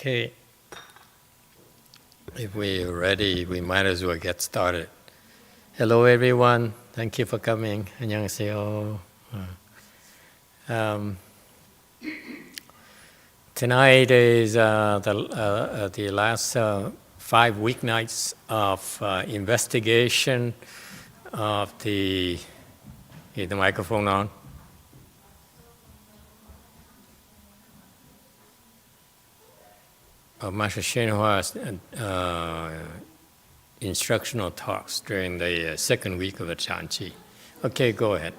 Okay. If we're ready, we might as well get started. Hello, everyone. Thank you for coming. 안녕하세요. Tonight is the last 5 weeknights of investigation of the... Is the microphone on? Of Master YongHua's instructional talks during the second week of the Chanqi. Okay, go ahead.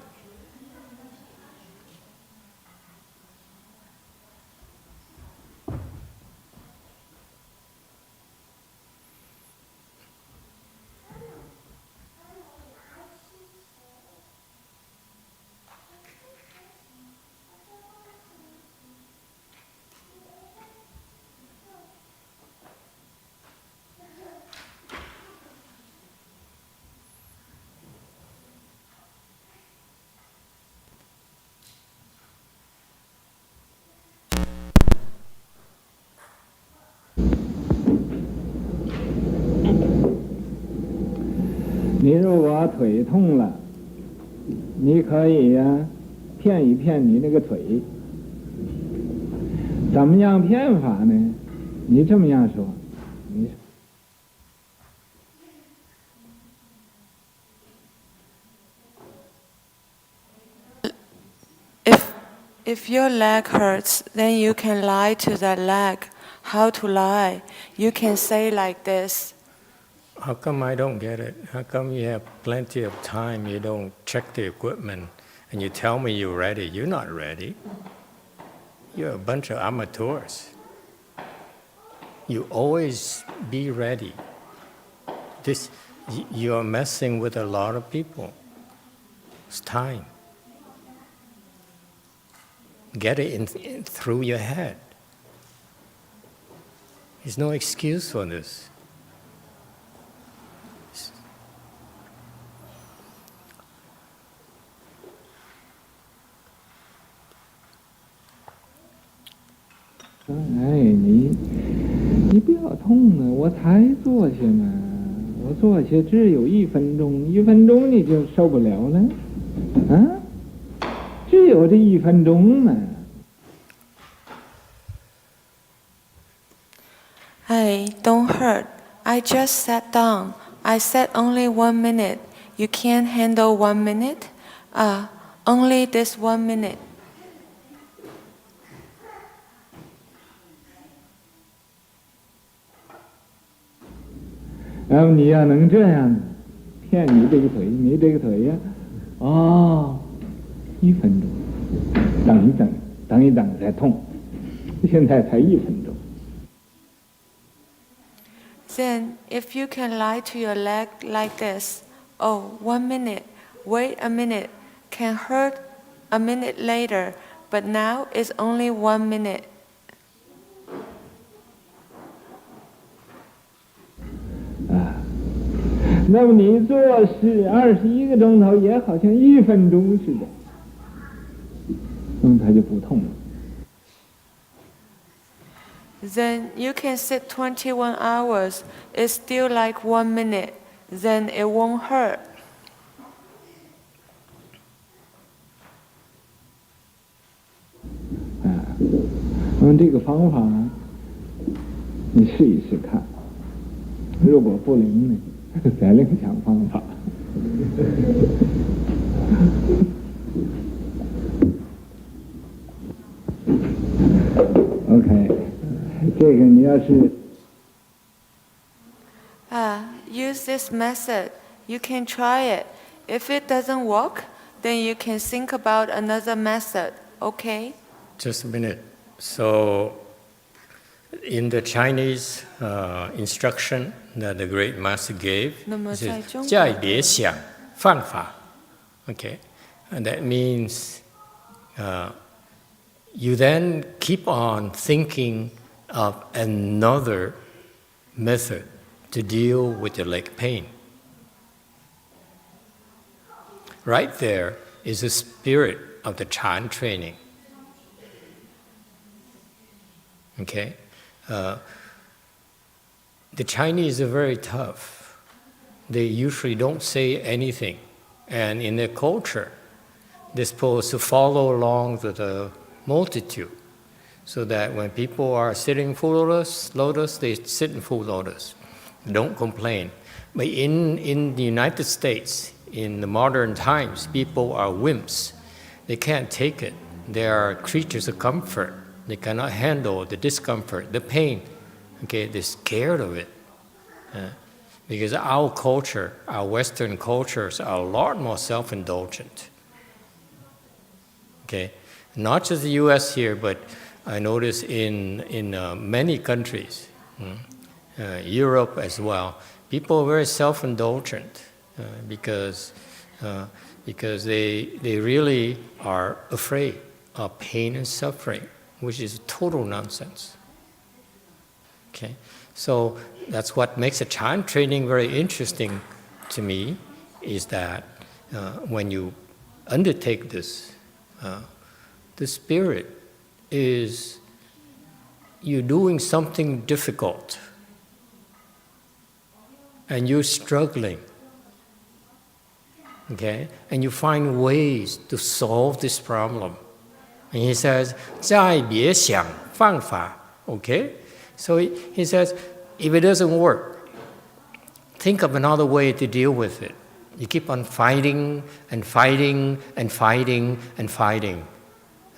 你如果腿痛了，你可以骗一骗你那个腿。怎么样骗法呢？你这么样说，你。If your leg hurts, then you can lie to that leg. How to lie? You can say like this. How come I don't get it? How come you have plenty of time, you don't check the equipment, and you tell me you're ready? You're not ready. You're a bunch of amateurs. You always be ready. You're messing with a lot of people. It's time. Get it in through your head. There's no excuse for this.你不要痛啊！我才坐下嘛，我坐下只有1分钟，1分钟你就受不了了，只有这1分钟嘛。Hey, don't hurt. I just sat down. I said only 1 minute. You can't handle 1 minute? Only this 1 minute. 然后你要能这样骗你这个腿，你这个腿呀，1分钟，等一等才痛，现在才1分钟。Then, if you can lie to your leg like this, 1 minute, wait a minute, can hurt a minute later, but now it's only 1 minute. 那么你做是21个钟头，也好像1分钟似的，它就不痛了。Then you can sit 21 hours, it's still like 1 minute, then it won't hurt. 用这个方法，你试一试看，如果不灵呢？再另想方法。OK， 这个你要是use this method. You can try it. If it doesn't work, then you can think about another method. Okay? Just a minute. So, in the Chinese instruction that the great master gave, it says, 再别想犯法. Okay? And that means you then keep on thinking of another method to deal with your leg pain. Right there is the spirit of the Chan training. Okay? The Chinese are very tough. They usually don't say anything. And in their culture, they're supposed to follow along with the multitude. So that when people are sitting full lotus, they sit in full lotus. Don't complain. But in the United States, in the modern times, people are wimps. They can't take it. They are creatures of comfort. They cannot handle the discomfort, the pain. Okay, they're scared of it. Because our culture, our Western cultures are a lot more self-indulgent. Okay, not just the U.S. here, but I notice in many countries, Europe as well, people are very self-indulgent because they really are afraid of pain and suffering, which is total nonsense. Okay, so that's what makes a Chan training very interesting to me, is that when you undertake this, the spirit is you're doing something difficult and you're struggling, okay? And you find ways to solve this problem. And he says, 再别想方法, okay? So he says, if it doesn't work, think of another way to deal with it. You keep on fighting and fighting and fighting and fighting.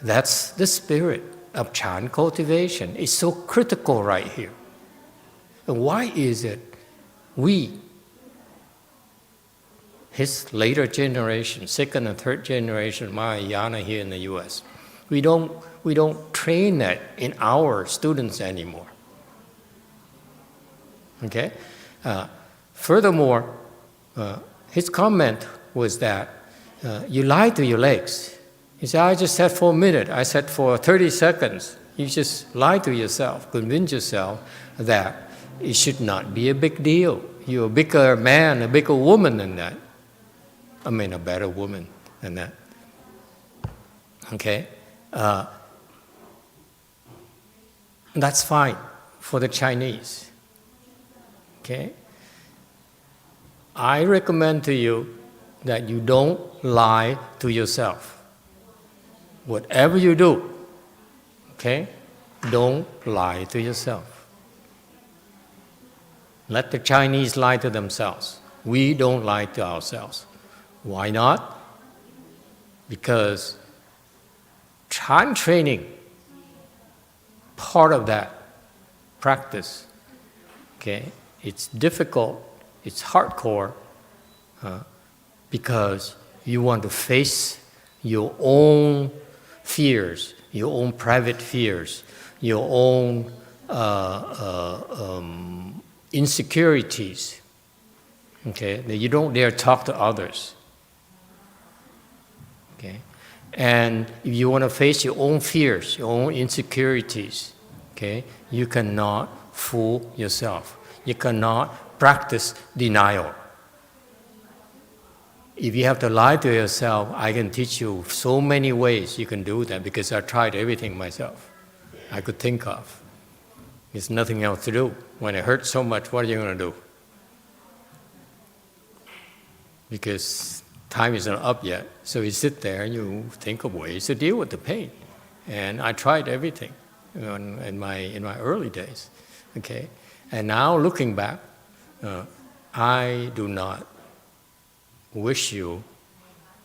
That's the spirit of Chan cultivation. It's so critical right here. And why is it we, his later generation, second and third generation Mahayana here in the U.S., we don't train that in our students anymore? Okay? Furthermore, his comment was that you lie to your legs. He said, I just sat for a minute, I sat for 30 seconds. You just lie to yourself, convince yourself that it should not be a big deal. You're a bigger man, a bigger woman than that. I mean, a better woman than that. Okay? That's fine for the Chinese. Okay? I recommend to you that you don't lie to yourself. Whatever you do, okay, don't lie to yourself. Let the Chinese lie to themselves. We don't lie to ourselves. Why not? Because Chan training, part of that practice, okay, it's difficult, it's hardcore, because you want to face your own fears, your own private fears, your own insecurities, okay, that you don't dare talk to others. Okay? And if you want to face your own fears, your own insecurities, okay, you cannot fool yourself. You cannot practice denial. If you have to lie to yourself, I can teach you so many ways you can do that, because I tried everything myself I could think of. There's nothing else to do. When it hurts so much, what are you going to do? Because time isn't up yet. So you sit there and you think of ways to deal with the pain. And I tried everything in my early days. Okay? And now looking back, I do not wish you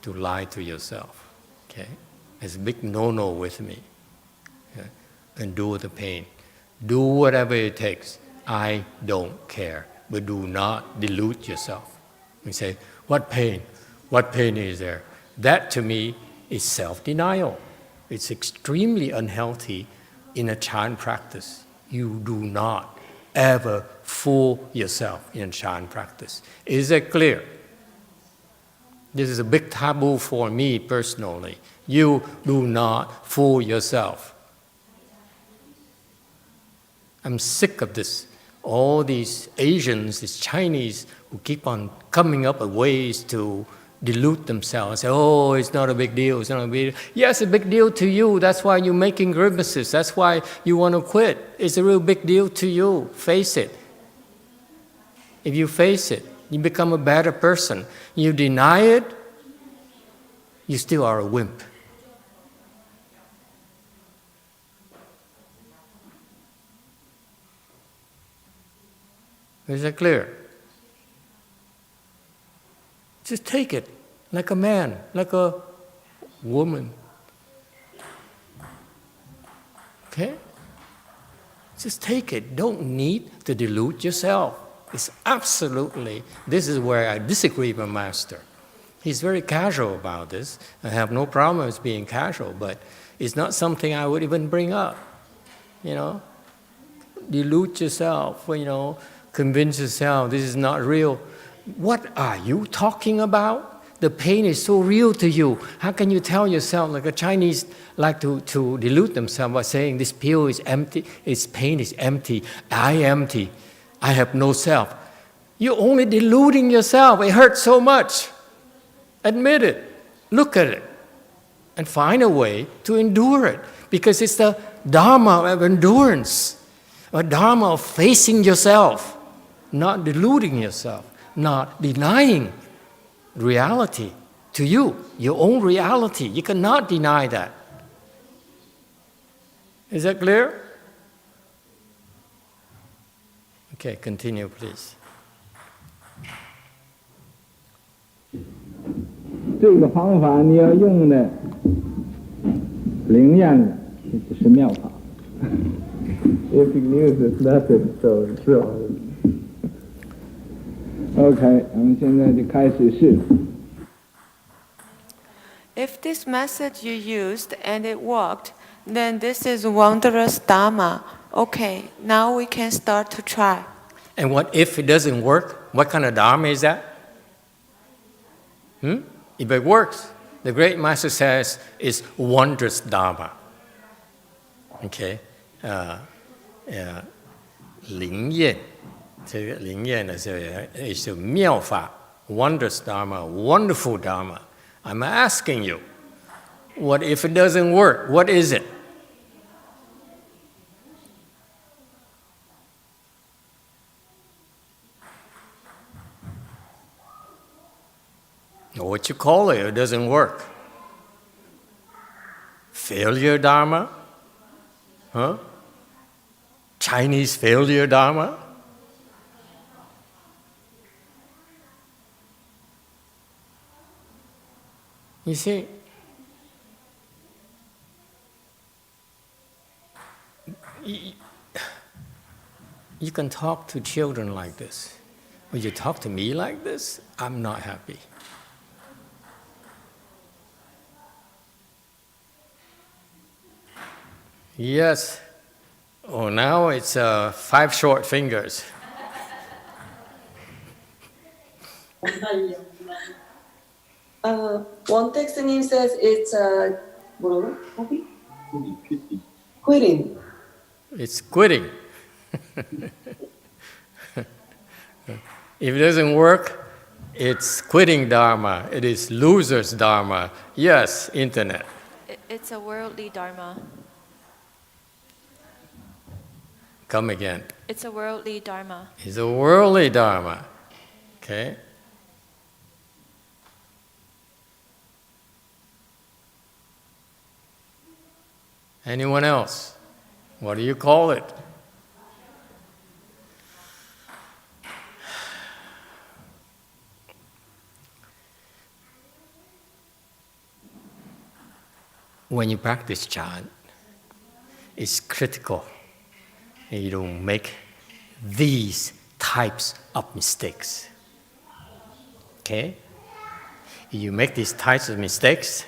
to lie to yourself. Okay? It's a big no-no with me. Okay? Endure the pain. Do whatever it takes. I don't care. But do not delude yourself. You say, what pain? What pain is there? That to me is self-denial. It's extremely unhealthy in a Chan practice. You do not ever fool yourself in Chan practice. Is that clear? This is a big taboo for me personally. You do not fool yourself. I'm sick of this. All these Asians, these Chinese, who keep on coming up with ways to delude themselves and say, oh, it's not a big deal, it's not a big deal. Yes, it's a big deal to you. That's why you're making grimaces. That's why you want to quit. It's a real big deal to you. Face it. If you face it, you become a better person. You deny it, you still are a wimp. Is that clear? Just take it like a man, like a woman. Okay? Just take it. Don't need to delude yourself. It's absolutely, this is where I disagree with my master. He's very casual about this. I have no problem with being casual, but it's not something I would even bring up. You know? Delude yourself, you know, convince yourself this is not real. What are you talking about? The pain is so real to you. How can you tell yourself, like a Chinese like to delude themselves by saying this pill is empty, its pain is empty, I am empty, I have no self. You're only deluding yourself. It hurts so much. Admit it. Look at it. And find a way to endure it. Because it's the Dharma of endurance. A Dharma of facing yourself. Not deluding yourself. Not denying reality to you. Your own reality. You cannot deny that. Is that clear? Okay, continue, please. 这个方法你要用的灵验的，这是妙法。If you use it, that's it. So. OK， 我们现在就开始试。If this method you used and it worked, then this is wondrous Dharma. Okay, now we can start to try. And what if it doesn't work? What kind of Dharma is that? If it works, the great master says it's wondrous Dharma. Okay, 灵验，这个灵验的是妙法 ，wondrous Dharma, wonderful Dharma. I'm asking you, what if it doesn't work? What is it? What you call it, it doesn't work. Failure Dharma? Huh? Chinese failure Dharma? You see, you can talk to children like this. When you talk to me like this, I'm not happy. Yes. Oh, now it's 5 short fingers. One text님 says it's 뭐라고? Quitting. It's quitting. If it doesn't work, it's quitting Dharma. It is loser's Dharma. Yes, internet. It's a worldly Dharma. Come again. It's a worldly Dharma. It's a worldly Dharma. Okay? Anyone else? What do you call it? When you practice chant, it's critical. You don't make these types of mistakes. Okay? If you make these types of mistakes,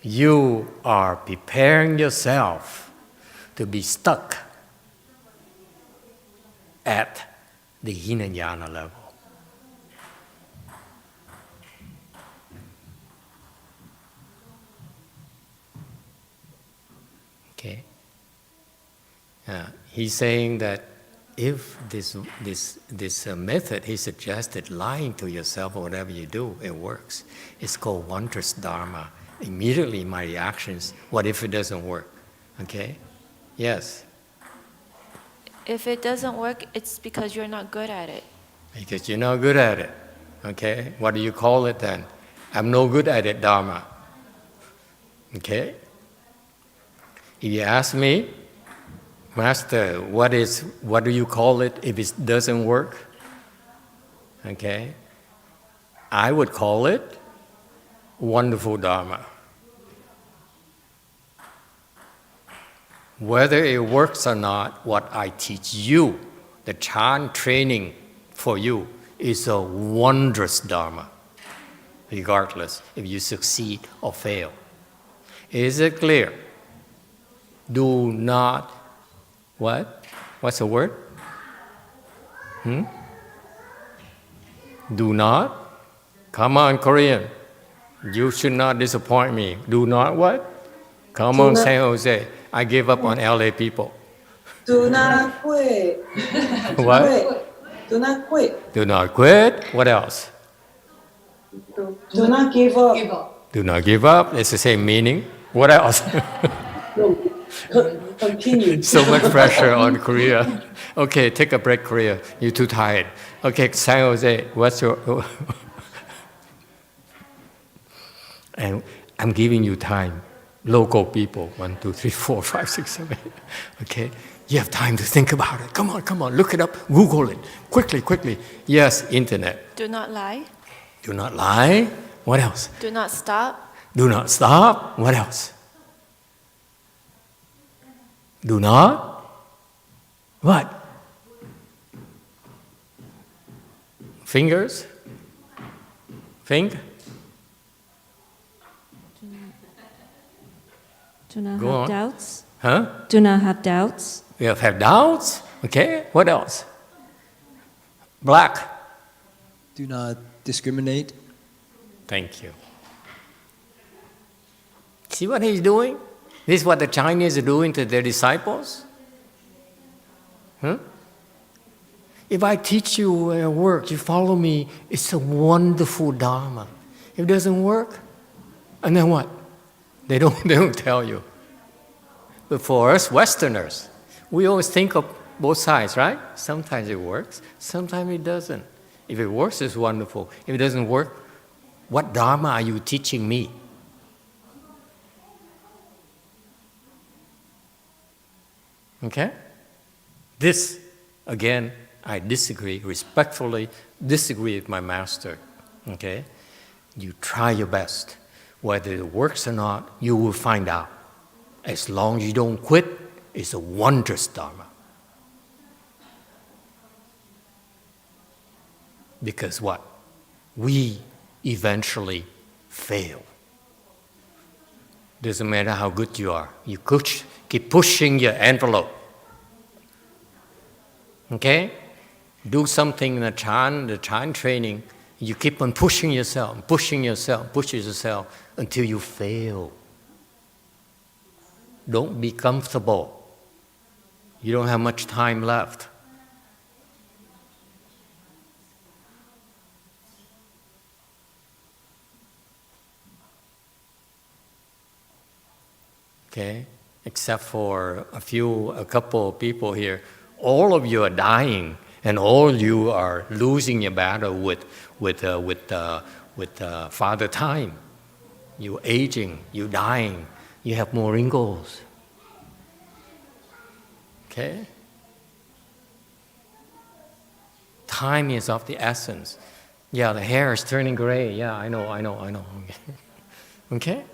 you are preparing yourself to be stuck at the Hinayana level. Okay? He's saying that if this method he suggested, lying to yourself or whatever you do, it works. It's called wondrous Dharma. Immediately my reactions, what if it doesn't work? Okay? Yes. If it doesn't work, it's because you're not good at it. Because you're not good at it. Okay? What do you call it then? I'm no good at it, Dharma. Okay? If you ask me, Master, what do you call it if it doesn't work? Okay? I would call it wonderful Dharma. Whether it works or not, what I teach you, the Chan training for you, is a wondrous Dharma, regardless if you succeed or fail. Is it clear? Do not, what? What's the word? Do not? Come on, Korean. You should not disappoint me. Do not what? Come Do on, not- San Jose. I give up on LA people. Do not quit. What? Quit. Do not quit. Do not quit. What else? Do not give up. Do not give up. It's the same meaning. What else? No. Continue. So much pressure on Korea. Okay, take a break, Korea. You're too tired. Okay, San Jose, what's your... And I'm giving you time. Local people, 1, 2, 3, 4, 5, 6, 7, 8. Okay? You have time to think about it. Come on, look it up, Google it. Quickly. Yes, internet. Do not lie. Do not lie. What else? Do not stop. Do not stop. What else? Do not? What? Fingers? Think? Do not Go have on. doubts. Huh? Do not have doubts. You have doubts? Okay, what else? Black. Do not discriminate. Thank you. See what he's doing? This is what the Chinese are doing to their disciples? Huh? If I teach you a work, you follow me, it's a wonderful Dharma. If it doesn't work, and then what? They don't tell you. But for us Westerners, we always think of both sides, right? Sometimes it works, sometimes it doesn't. If it works, it's wonderful. If it doesn't work, what Dharma are you teaching me? Okay? This, again, I disagree, respectfully disagree with my master. Okay? You try your best. Whether it works or not, you will find out. As long as you don't quit, it's a wondrous Dharma. Because what? We eventually fail. Doesn't matter how good you are. You keep pushing your envelope. Okay? Do something in the Chan training. You keep on pushing yourself until you fail. Don't be comfortable. You don't have much time left. Okay? Except for a couple of people here, all of you are dying, and all you are losing your battle with Father Time. You're aging, you're dying, you have more wrinkles. Okay? Time is of the essence. Yeah, the hair is turning gray. Yeah, I know. Okay?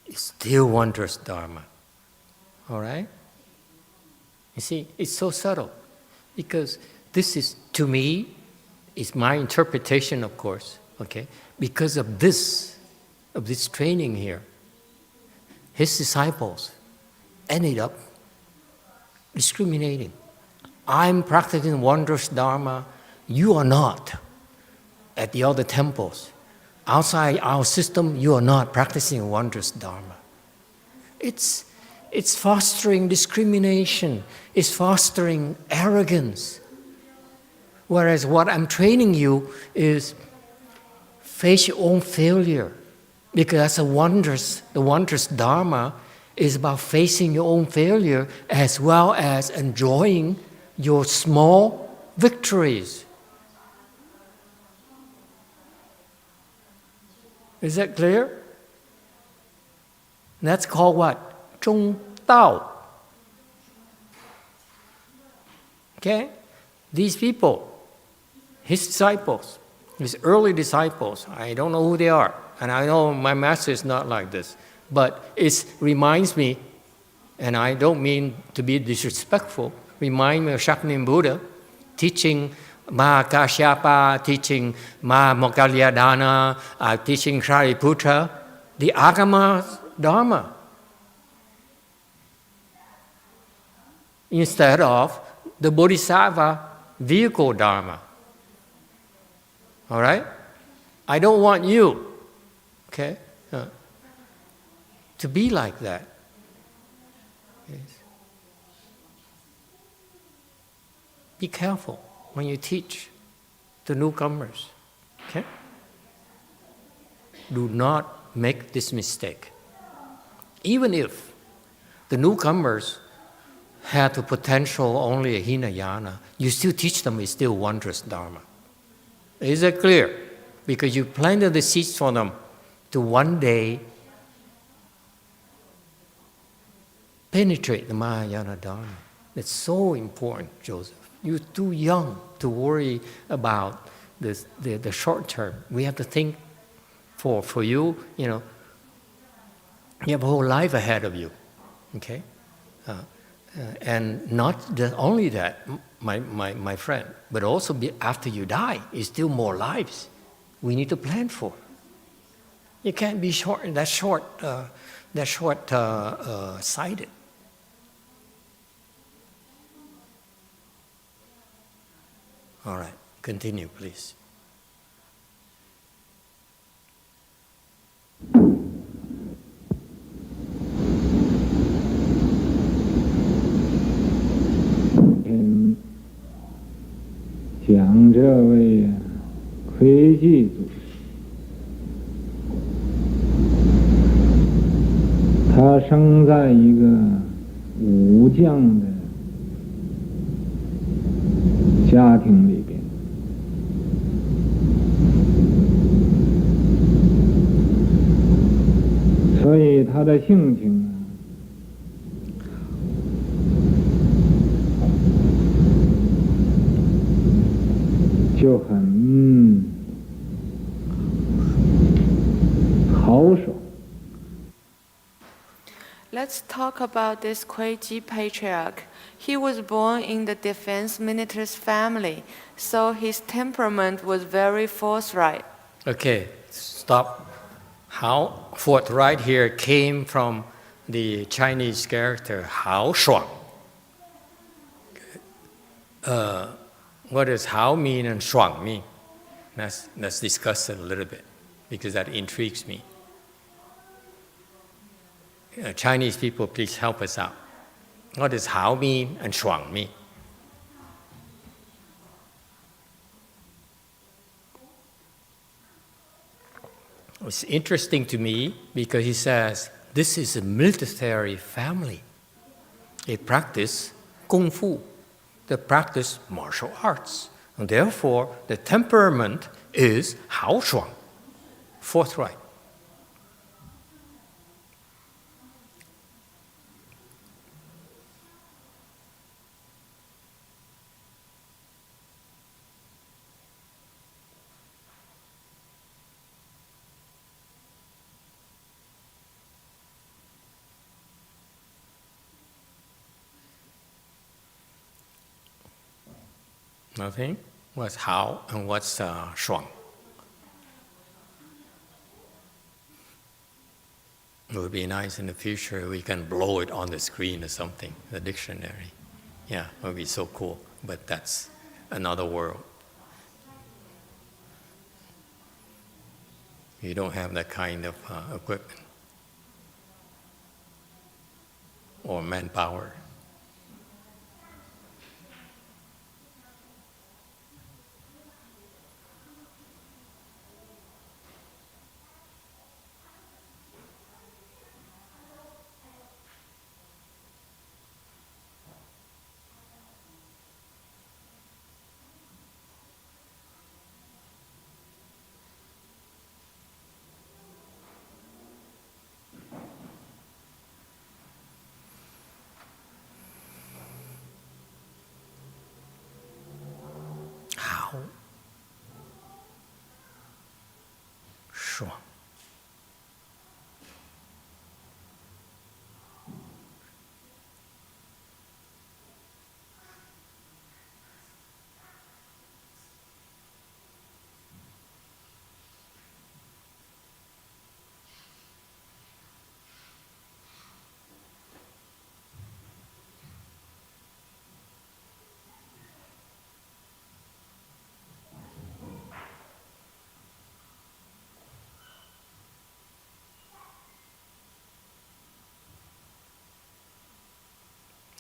It's still wondrous Dharma. All right? You see, it's so subtle. Because this is, to me, is my interpretation, of course, okay? Because of this training here, his disciples ended up discriminating. I'm practicing wondrous Dharma, you are not. At the other temples, outside our system, you are not practicing wondrous Dharma. It's fostering discrimination. It's fostering arrogance. Whereas what I'm training you is face your own failure. Because that's the wondrous Dharma is about facing your own failure as well as enjoying your small victories. Is that clear? That's called what? 中道. Okay? These people, his disciples, his early disciples, I don't know who they are, and I know my master is not like this, but it reminds me, and I don't mean to be disrespectful, remind me of Shakyamuni Buddha teaching Mahakasyapa, teaching Mahamoggallana, teaching Shariputra, the Agama Dharma, instead of the Bodhisattva vehicle Dharma. All right? I don't want you, okay, to be like that. Yes. Be careful when you teach the newcomers, okay? Do not make this mistake. Even if the newcomers had the potential only a Hinayana, you still teach them, it's still wondrous Dharma. Is that clear? Because you planted the seeds for them to one day penetrate the Mahayana Dharma. It's so important, Joseph. You're too young to worry about the short term. We have to think for you, you have a whole life ahead of you, okay? And not just only that, my friend, but also after you die, is still more lives we need to plan for. You can't be short-sighted. All right, continue, please. In 讲这位魁济祖师，他生在一个武将的家庭里边，所以他的性情就很豪爽。Let's talk about this Kuei-ji patriarch. He was born in the defense minister's family, so his temperament was very forthright. Okay, stop. How forthright here came from the Chinese character 豪爽. What does 豪 mean and 爽 mean? Let's discuss it a little bit, because that intrigues me. Chinese people, please help us out. What does 豪 mean and 爽 mean? It's interesting to me because he says this is a military family. They practice kung fu. They practice martial arts. And therefore, the temperament is 豪爽, forthright. Nothing? What's 豪 and what's 爽? It would be nice in the future if we can blow it on the screen or something, the dictionary. Yeah, it would be so cool, but that's another world. You don't have that kind of equipment. or manpower. How? 爽。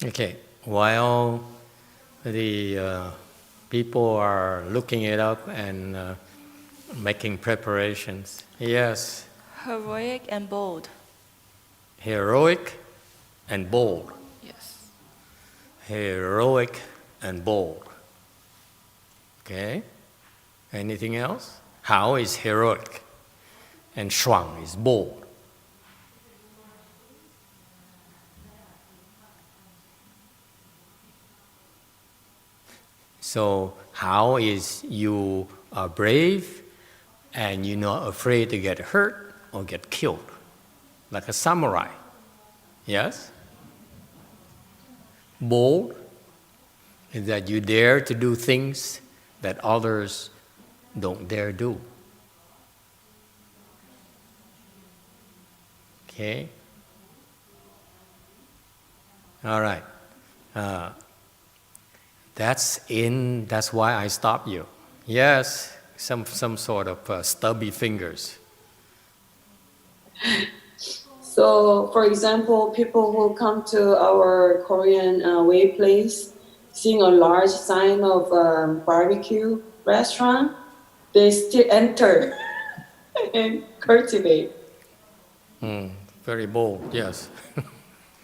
Okay, while the people are looking it up and making preparations. Yes. Heroic and bold. Heroic and bold. Yes. Heroic and bold. Okay. Anything else? How is heroic, and shuang is bold. So how is you are brave and you're not afraid to get hurt or get killed, like a samurai. Yes? Bold is that you dare to do things that others don't dare do. Okay? All right. That's why I stopped you. Yes, some sort of stubby fingers. So, for example, people who come to our Korean way place, seeing a large sign of barbecue restaurant, they still enter and cultivate. Very bold, yes.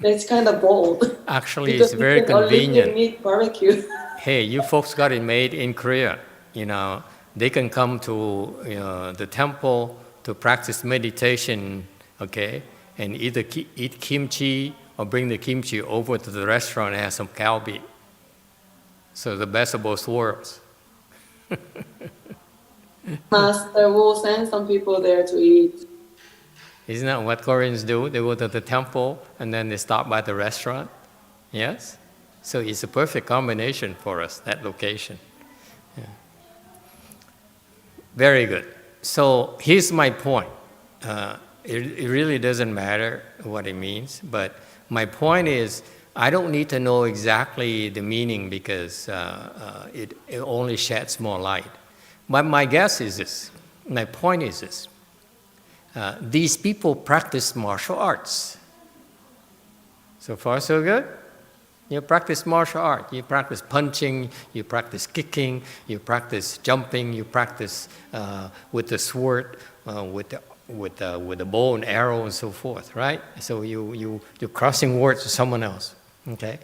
That's kind of bold. Actually, it's very because convenient. Meat barbecue. Hey, you folks got it made in Korea. They can come to the temple to practice meditation, okay, and either eat kimchi or bring the kimchi over to the restaurant and have some kalbi. So the best of both worlds. Master will send some people there to eat. Isn't that what Koreans do? They go to the temple and then they stop by the restaurant. Yes? So it's a perfect combination for us, that location. Yeah. Very good. So here's my point. It really doesn't matter what it means, but my point is I don't need to know exactly the meaning because it only sheds more light. But my guess is this, my point is this. These people practice martial arts. So far, so good? You practice martial art. You practice punching, you practice kicking, you practice jumping, you practice with the sword, with the bow and arrow and so forth, right? So you're crossing words to someone else, okay?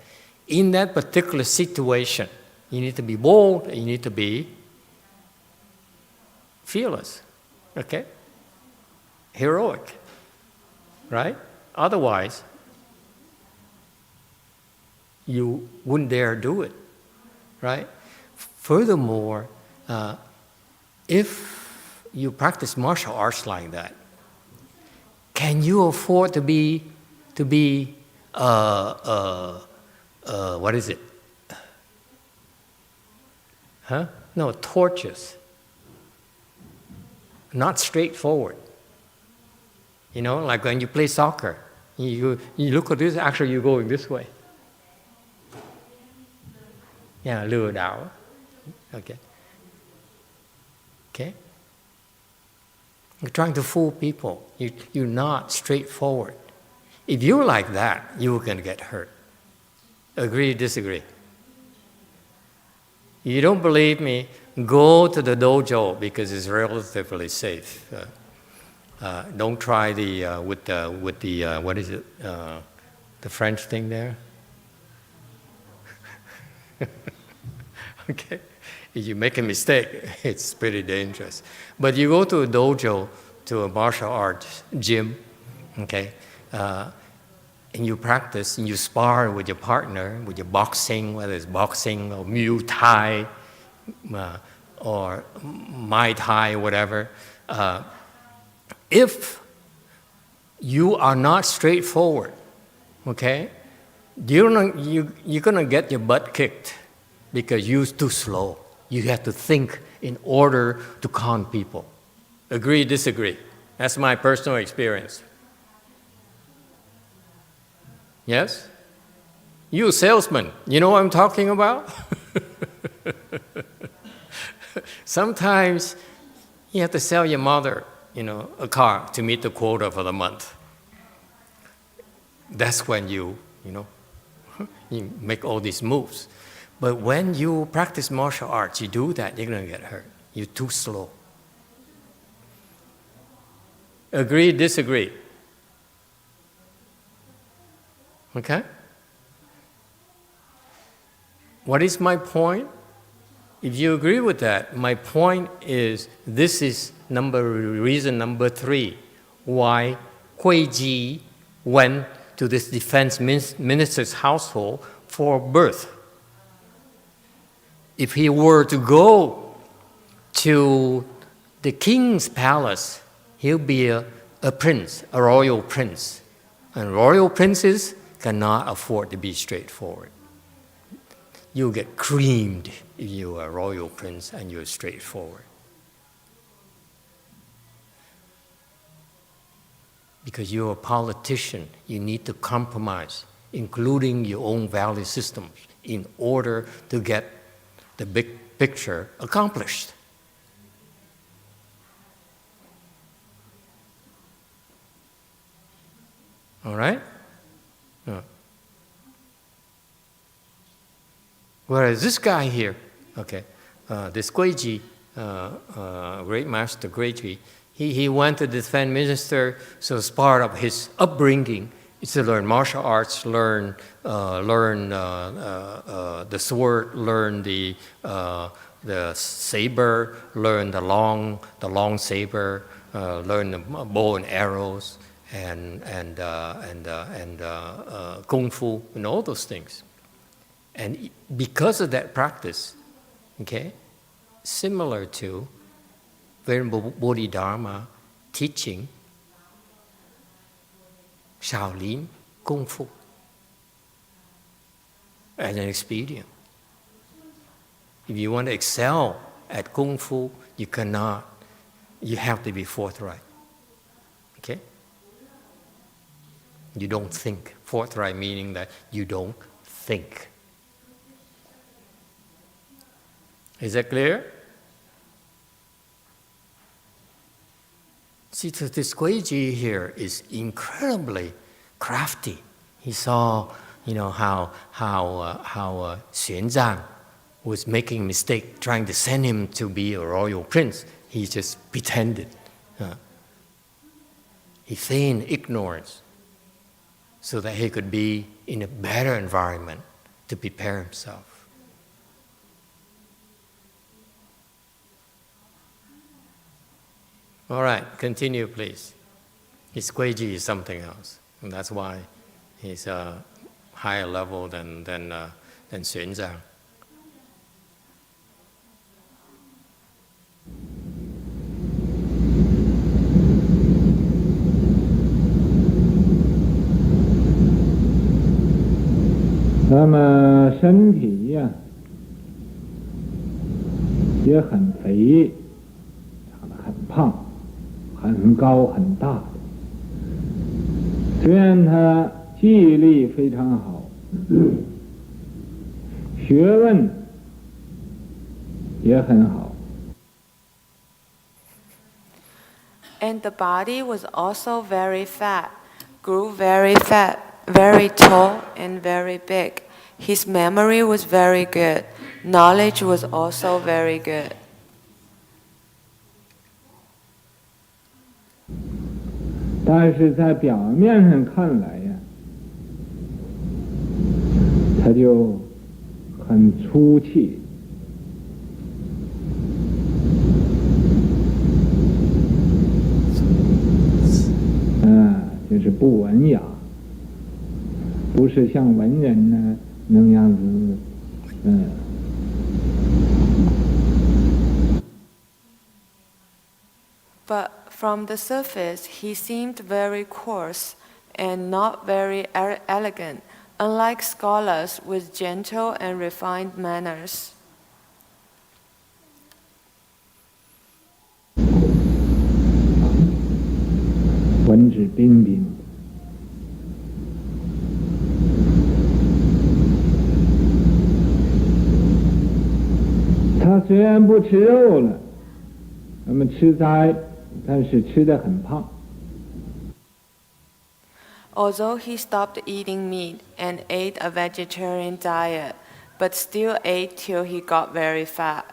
In that particular situation, you need to be bold, you need to be fearless, okay? Heroic, right? Otherwise, you wouldn't dare do it, right? Furthermore, if you practice martial arts like that, can you afford to be what is it? No, tortuous. Not straightforward. Like when you play soccer, you look at this, actually you're going this way. Yeah, lừa đảo. Okay. You're trying to fool people. You're not straightforward. If you're like that, you're going to get hurt. Agree, disagree? You don't believe me? Go to the dojo because it's relatively safe. Don't try the with the what is it? The French thing there. Okay, if you make a mistake, it's pretty dangerous. But you go to a dojo, to a martial arts gym, okay, and you practice and you spar with your partner, with your boxing, whether it's boxing or Muay Thai or Mai Tai, whatever. If you are not straightforward, okay, you're going to get your butt kicked because you're too slow. You have to think in order to con people. Agree, disagree? That's my personal experience. Yes? You salesman, you know what I'm talking about? Sometimes you have to sell your mother, a car to meet the quota for the month. That's when you make all these moves. But when you practice martial arts, you do that, you're going to get hurt. You're too slow. Agree, disagree? Okay? What is my point? If you agree with that, my point is this is reason number 3 why Huiji went to this defense minister's household for birth. If he were to go to the king's palace, he'll be a prince, a royal prince. And royal princes cannot afford to be straightforward. You'll get creamed if you're a royal prince and you're straightforward. Because you're a politician, you need to compromise, including your own value systems, in order to get the big picture accomplished. All right? Whereas this guy here, okay, this Guiji, great master Guiji, he went to the defense minister, so as part of his upbringing is to learn martial arts, learn the sword, learn the saber, learn the long saber, learn the bow and arrows, and kung fu, and all those things. And because of that practice, okay, similar to Venerable Bodhidharma teaching Shaolin Kung Fu as an expedient. If you want to excel at Kung Fu, you have to be forthright. Okay? You don't think. Forthright meaning that you don't think. Is that clear? See, this Guiji here is incredibly crafty. He saw, how Xuanzang was making a mistake, trying to send him to be a royal prince. He just pretended. He feigned ignorance so that he could be in a better environment to prepare himself. All right, continue, please. His Guiji is something else, and that's why he's a higher level than Xuanzang. Dharma 身体呀也很肥，长得很胖。很高很大的，虽然他记忆力非常好，学问也很好。 And the body was also very fat. grew very fat, very tall, and very big. His memory was very good. Knowledge was also very good. 但是在表面上看来呀，他就很粗气，就是不文雅，不是像文人呢那样子，But from the surface, he seemed very coarse and not very elegant, unlike scholars with gentle and refined manners. 文质彬彬。他虽然不吃肉了，那么吃斋，但是吃得很胖。Although he stopped eating meat and ate a vegetarian diet, but still ate till he got very fat.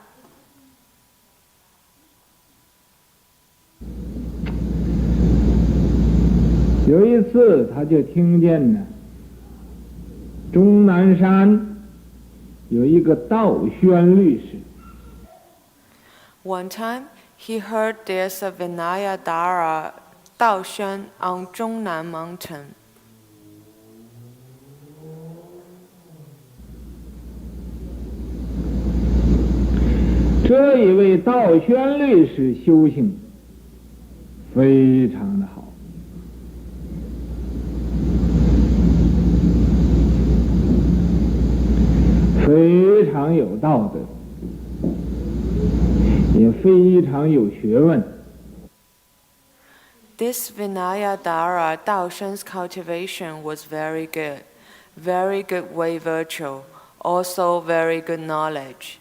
有一次，他就听见呢，终南山有一个道宣律师。One time, he heard there's a Vinaya Dara Dao Xuan on Zhongnan Mountain. 这一位道宣律师修行非常的好，非常有道德，也非常有学问。This Vinaya Dara Dao Xuan's cultivation was very good way virtue, also very good knowledge.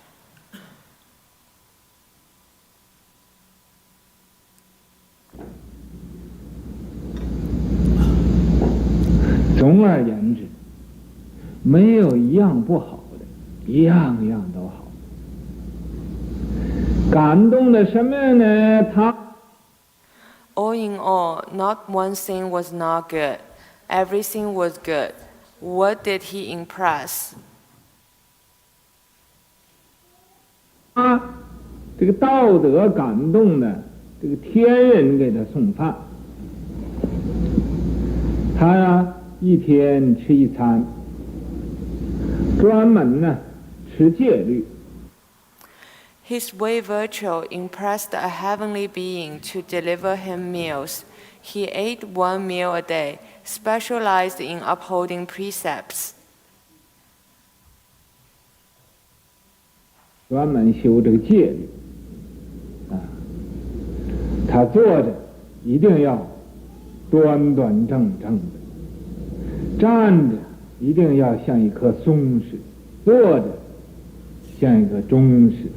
总而言之，没有一样不好的，一样样都好。感动的什么呢？他 All in all, not one thing was not good. Everything was good. What did he impress? 这个道德感动的，这个天人给他送饭，他呀一天吃一餐，专门呢吃戒律。His way virtue impressed a heavenly being to deliver him meals. He ate one meal a day, specialized in upholding precepts. 专门修这个戒律，他坐着一定要端端正正的，站着一定要像一棵松似的，坐着像一个钟似的。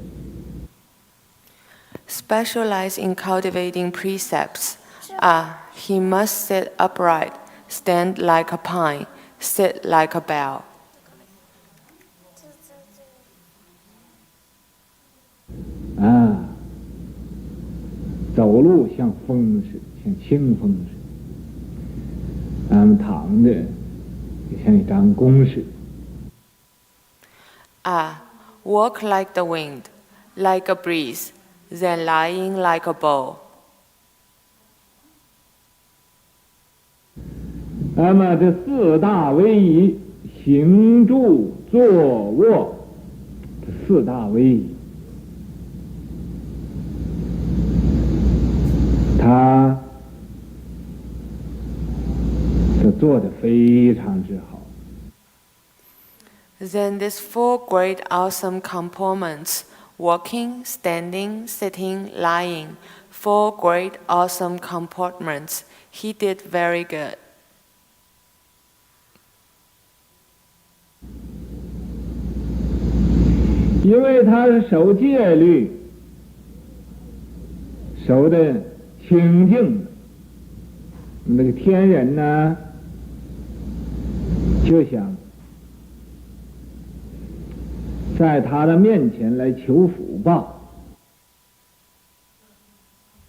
Specialized in cultivating precepts. He must sit upright, stand like a pine, sit like a bell. 走路像风似的，像清风似的。躺着就像一张弓似的。Walk like the wind, like a breeze, then lying like a bow. 那么这四大威仪，行住坐卧，这四大威仪，他这做得非常之好。Then these four great awesome components, walking, standing, sitting, lying, four great awesome comportments, he did very good. 因为他是守戒律，守的清净的，那个天人呢，就想在他的面前来求福报。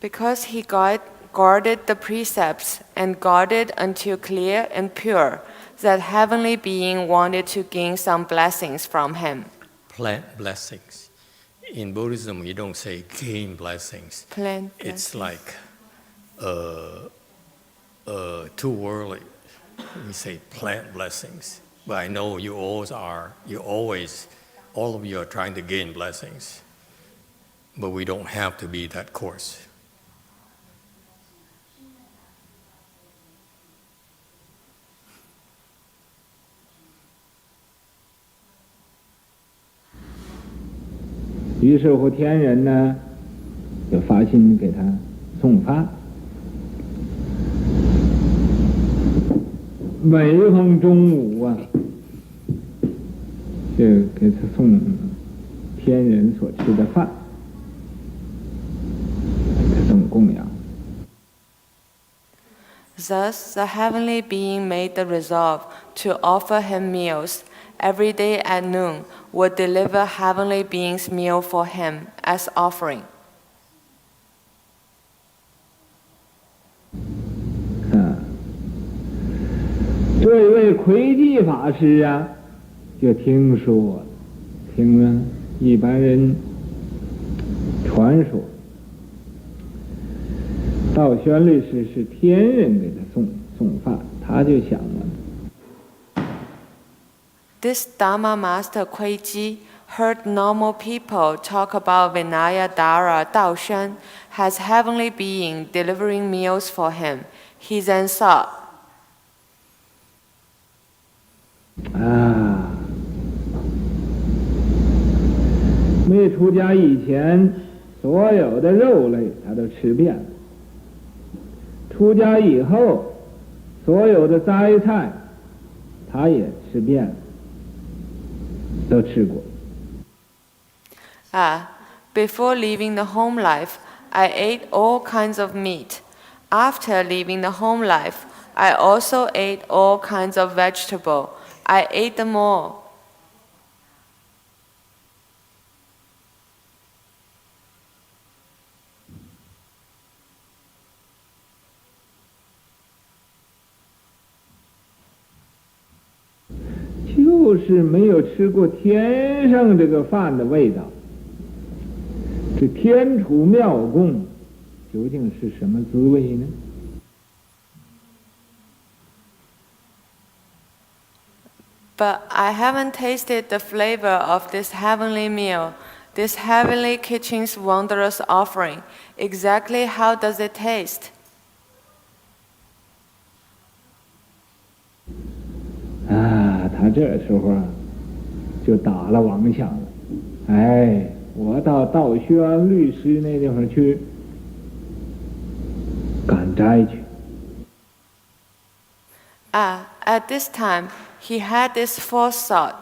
Because he guarded the precepts and guarded until clear and pure, that heavenly being wanted to gain some blessings from him. Plant blessings. In Buddhism, we don't say gain blessings. Plant It's blessings. like too worldly. We say plant blessings. But I know you always, all of you are trying to gain blessings. But we don't have to be that coarse.于是乎，天人呢就发心给他送饭。每逢中午啊，就给他送天人所吃的饭，给他送供养。Thus, the heavenly being made the resolve to offer him meals. Every day at noon would deliver heavenly being's meal for him as offering. 这一位魁济法师啊，就听了一般人传说，道宣律师是天人给他送饭，他就想了。This Dharma master Kuiji heard normal people talk about Vinaya Dara Daoshan as heavenly being delivering meals for him. He then thought, 没出家以前，所有的肉类他都吃遍了；出家以后，所有的斋菜他也吃遍了，都吃过。before leaving the home life, I ate all kinds of meat. After leaving the home life, I also ate all kinds of vegetable. I ate them all. 就是没有吃过天上这个饭的味道。这天厨妙供究竟是什么滋味呢？ But I haven't tasted the flavor of this heavenly meal, this heavenly kitchen's wondrous offering. Exactly how does it taste? 他这时候就打了妄想了。我到道宣律师那地方去赶斋去。 At this time, he had this forethought.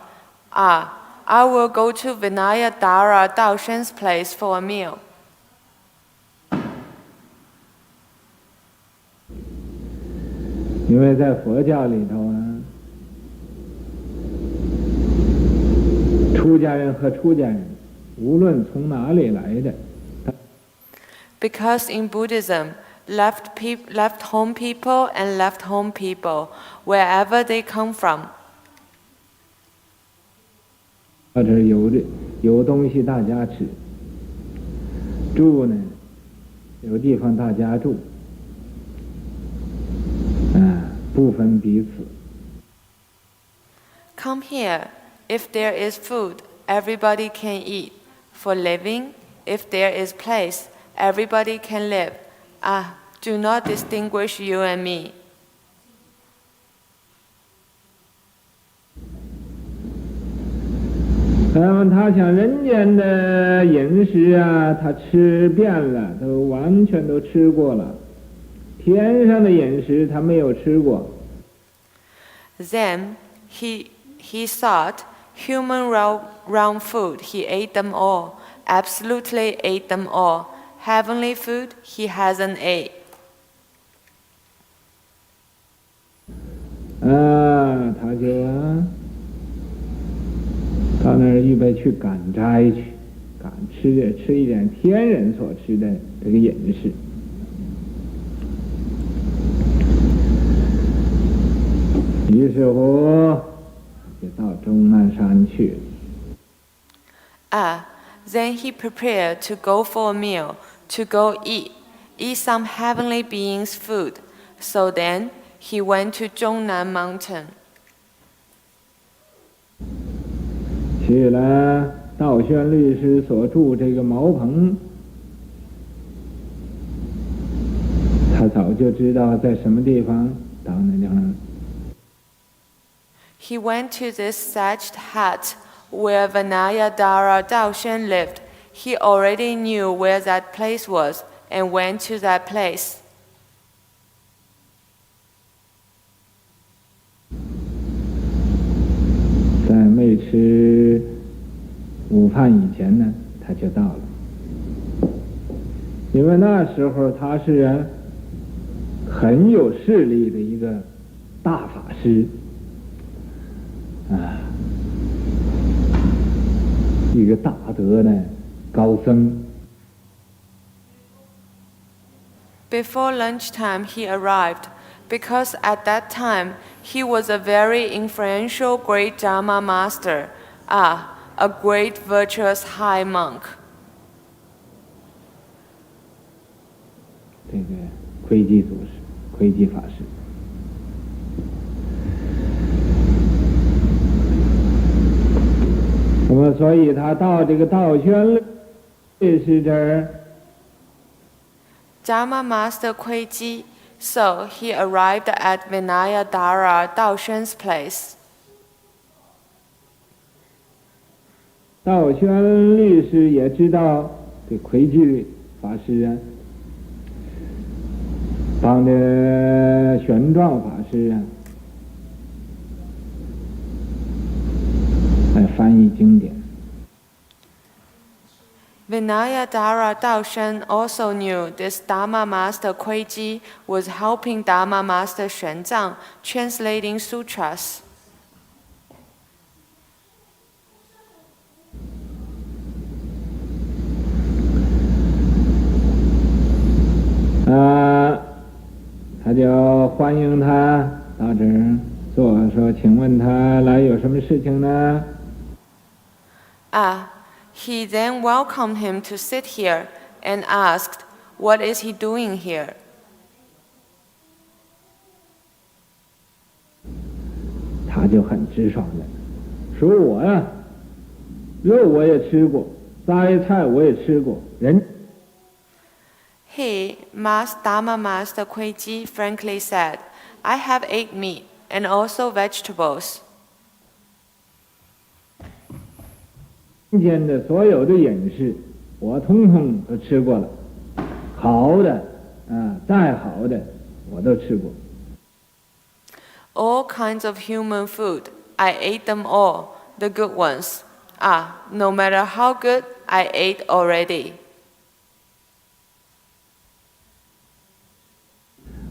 I will go to Vinaya Dara Daoshan's place for a meal. 因为在佛教里头出家人和出家人，无论从哪里来的， Because in Buddhism, left home people and left home people, wherever they come from, 到这儿有东西大家吃，住呢有地方大家住，不分彼此。 come here. If there is food, everybody can eat. For living, if there is place, everybody can live. Do not distinguish you and me. 他想人间的饮食啊，他吃遍了，都完全都吃过了。天上的饮食他没有吃过。 Then he thought, human realm food, he ate them all, absolutely ate them all. Heavenly food, he hasn't ate. 他就到那儿预备去赶斋去，吃一点天人所吃的这个饮食。于是乎就到终南山去了。Then he prepared to go for a meal, to go eat some heavenly beings' food. So then he went to Zhongnan Mountain. 去了道宣律师所住这个茅棚，他早就知道在什么地方，到那地方。He went to this thatched hut where Vinayadhara Daoshen lived. He already knew where that place was and went to that place. 在没吃午饭以前呢，他就到了。因为那时候他是很有势力的一个大法师一个大德的高僧。Before lunchtime, he arrived, because at that time he was a very influential great Dharma master, a great virtuous high monk. 这个窥基祖师，窥基法师。那么，所以他到这个道宣律师这儿。Dharma master Kuiji, so he arrived at Vinayadhara Daoshen's place. 道宣律师也知道这窥基法师帮着玄奘法师来翻译经典。Vinayadhara Daoshen also knew this Dharma master Kuiji was helping Dharma master Xuanzang translating sutras. 他就欢迎他到这儿坐，说：“请问他来有什么事情呢？” He then welcomed him to sit here and asked, "What is he doing here?" 他就很直爽的说：“我肉我也吃过，斋菜我也吃过，人。” He, Dharma master Kuiji, frankly said, "I have ate meat and also vegetables." 今天的所有的饮食，我通通都吃过了，好的再好的我都吃过。All kinds of human food, I ate them all, the good ones. No matter how good, I ate already.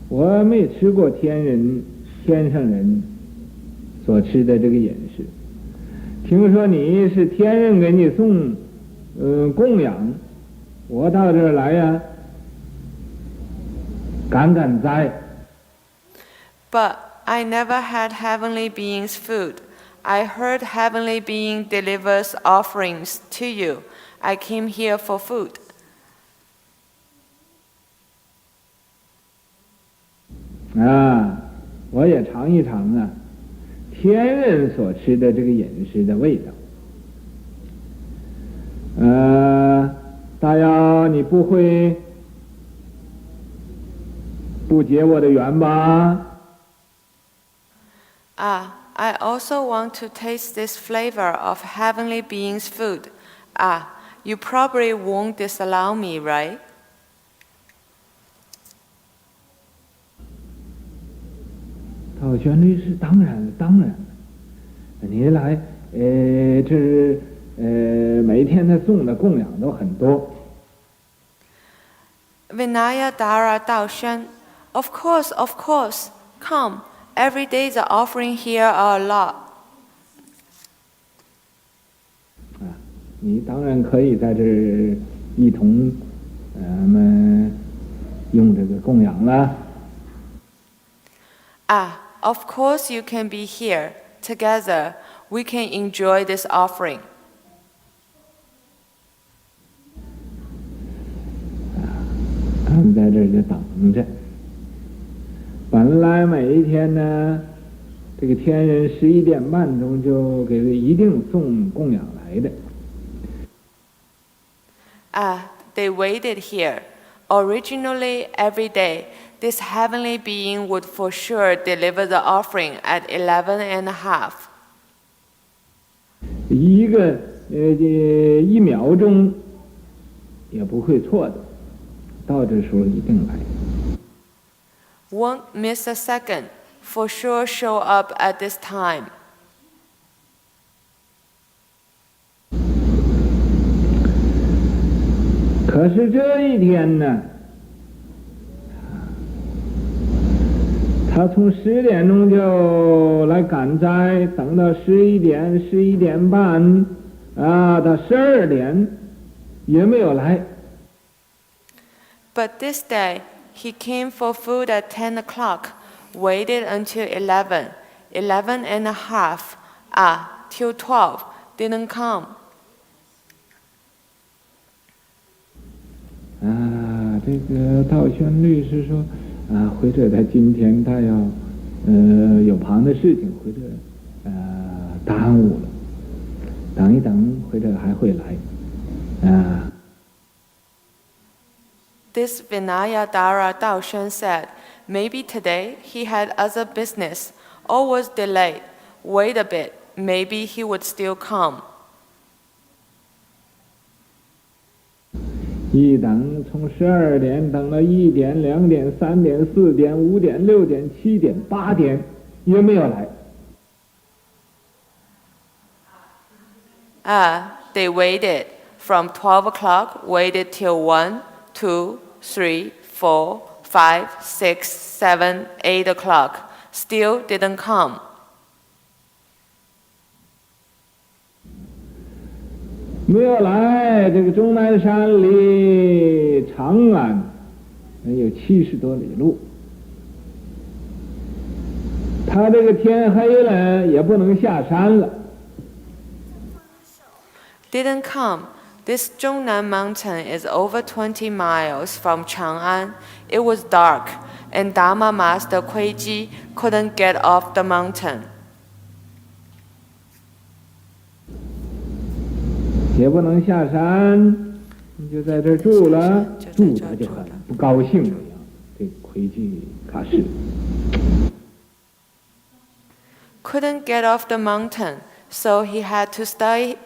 我没吃过天上人所吃的这个饮食。听说你是天人给你送供养，我到这儿来赶斋。But I never had heavenly beings' food. I heard heavenly being delivers offerings to you. I came here for food. 我也尝一尝天人所吃的这个饮食的味道。大妖，你不会不结我的缘吧？ I also want to taste this flavor of heavenly beings' food. You probably won't disallow me, right? 道宣律师，当然了，你来，每天他送的供养都很多。Vinayadhara Daoshen, of course, come. every day the offering here are a lot. 你当然可以在这儿一同们用这个供养了。Of course you can be here. Together, we can enjoy this offering. 他们在这儿就等着。本来每一天呢，这个天人11点半钟就给他一定送供养来的。They waited here. Originally, every day, this heavenly being would for sure deliver the offering at 11:30. 1秒钟也不会错的，到这时候一定来。Won't miss a second. For sure show up at this time. 可是这一天呢，他从10点钟就来赶斋，等到11点、11点半，到12点也没有来。But this day, he came for food at 10 o'clock, waited until 11, 11:30, till 12, didn't come. 这个道宣律师说，或者他今天他要有旁的事情，或者耽误了，等一等，或者还会来。This Vinayadhara Daoshan said, maybe today he had other business or was delayed. Wait a bit, maybe he would still come. 一等从12点等到1点、2点、3点、4点、5点、6点、7点、8点也没有来。They waited from 12 o'clock, waited till 1, 2, 3, 4, 5, 6, 7, 8 o'clock. Still didn't come. 没有来，这个终南山离长安有70多里路，他这个天黑了也不能下山了。Didn't come. This Zhongnan mountain is over 20 miles from Chang'an. It was dark, and Dharma Master Kuiji couldn't get off the mountain. 也不能下山，你就在这儿住了，住他就很不高兴了呀。这魁济卡士 Couldn't get off the mountain, so he had to stay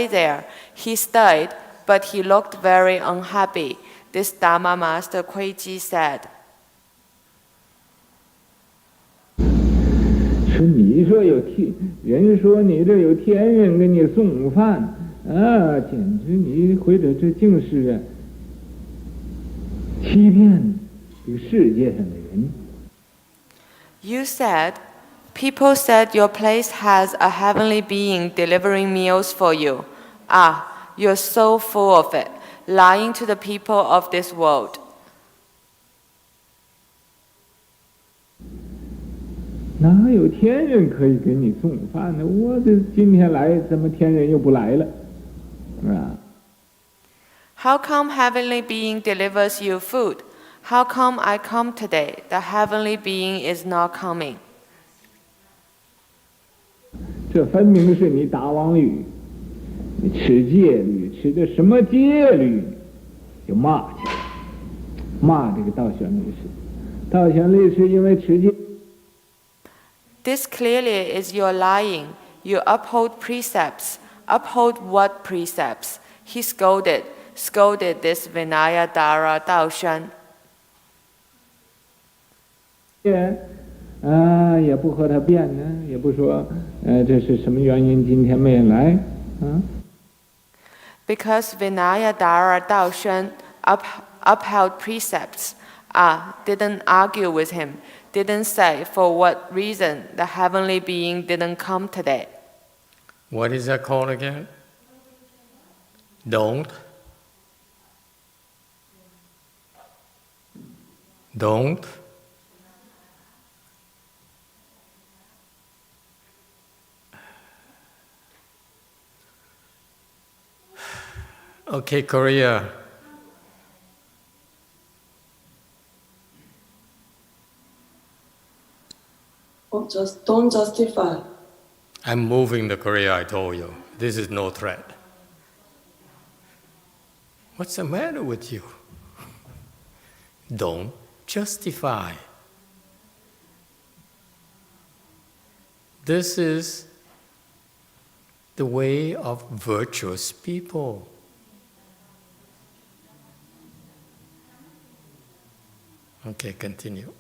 there. He stayed, but he looked very unhappy. This Dharma Master Kuiji said. 说你说有天人说你这有天人给你送饭。简直你或者这竟是欺骗这个世界上的人。You said, people said your place has a heavenly being delivering meals for you. You're so full of it, lying to the people of this world. 哪有天人可以给你送饭呢？我这今天来，怎么天人又不来了？ How come heavenly being delivers you food? How come I come today? The heavenly being is not coming. 这分明是你打妄语，你持戒律，持的什么戒律？就骂去了，骂这个道玄律师。道玄律师因为持戒。 This clearly is your lying. You uphold precepts. Uphold what precepts? He scolded this Vinayadhara Daoshan. 也不和他辩呢，也不说，这是什么原因今天没来Because Vinayadhara Daoshan upheld precepts, didn't argue with him. didn't say for what reason the heavenly being didn't come today. What is that called again? Don't. Don't. Okay, Korea. Just don't justify. I'm moving the Korea, I told you. This is no threat. What's the matter with you? Don't justify. This is the way of virtuous people. Okay, continue.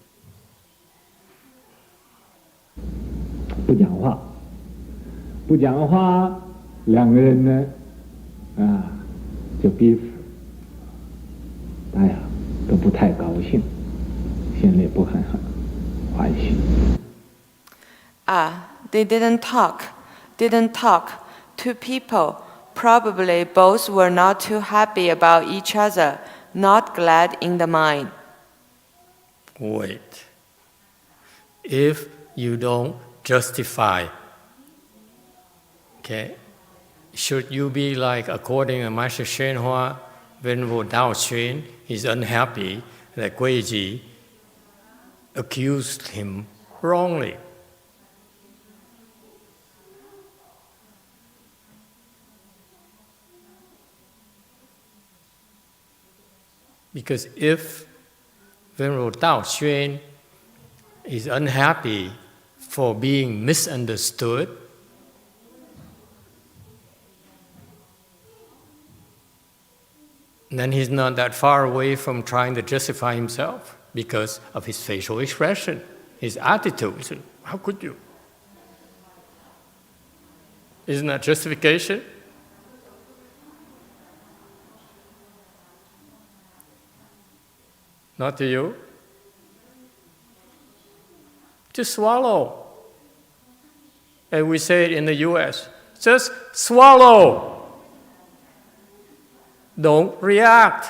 不讲话，不讲话，两个人呢，就彼此，哎呀，都不太高兴，心里不很欢喜。They didn't talk. Two people, probably both were not too happy about each other, not glad in the mind. Wait. If you don't justify, okay, should you be like, according to Master YongHua, Venerable Dao Xun is unhappy that Guiji accused him wrongly? Because if Venerable Dao Xun is unhappy for being misunderstood, then he's not that far away from trying to justify himself because of his facial expression, his attitude. How could you? Isn't that justification? Not to you? Just swallow. And we say it in the US, just swallow. Don't react.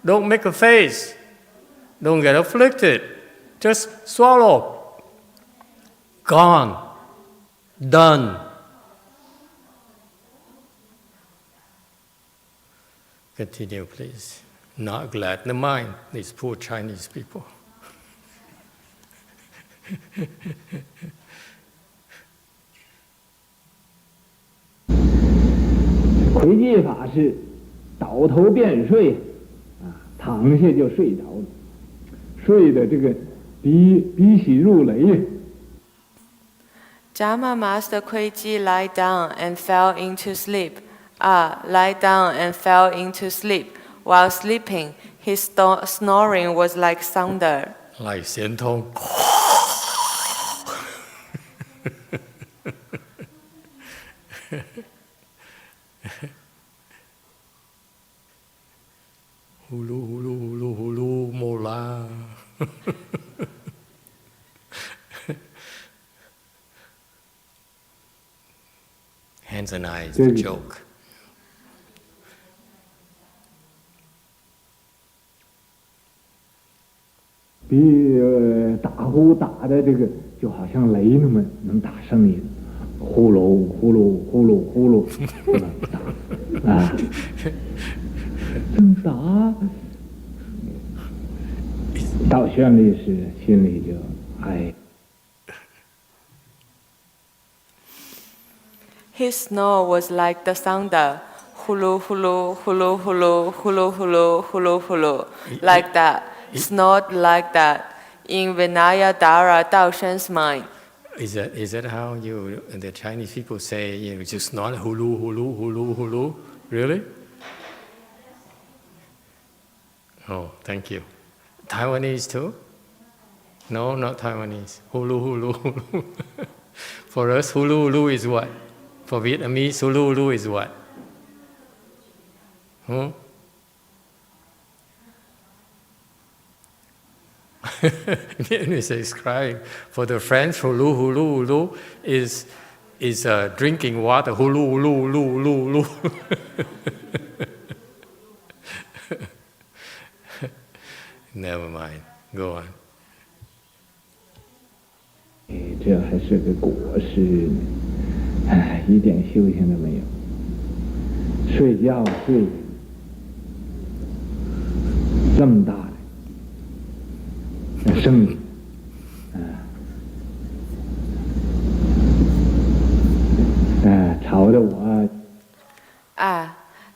Don't make a face. Don't get afflicted. Just swallow. Gone. Done. Continue, please. Not glad in the mind, these poor Chinese people. 魁济法是倒头便睡，躺下就睡着了，睡的这个鼻息如雷。Dharma Master Kuiji lie down and fell into sleep. Lie down and fell into sleep. While sleeping, his snoring was like thunder. Like 咸通. Hulu, hulu, hulu, hulu, mola. Hands and eyes, the joke. 比打呼打的这个就好像雷那么能打声音，呼噜呼噜呼噜呼噜，打正打，到宣律师心里就哎。His snore was like the thunder, hulu hulu hulu hulu hulu hulu hulu hulu, like that. Snored like that in Vinaya Dara Daoshen's mind. Is that how the Chinese people say, just not hulu, hulu, hulu, hulu? Really? Oh, thank you. Taiwanese too? No, not Taiwanese. Hulu, hulu, hulu. For us, hulu, hulu is what? For Vietnamese, hulu, hulu is what? It's described for the French, hulu is drinking water, hulu. Never mind, go on. 这还是个果实呢，哎，一点修行都没有。睡觉睡这么大的生意，吵得我。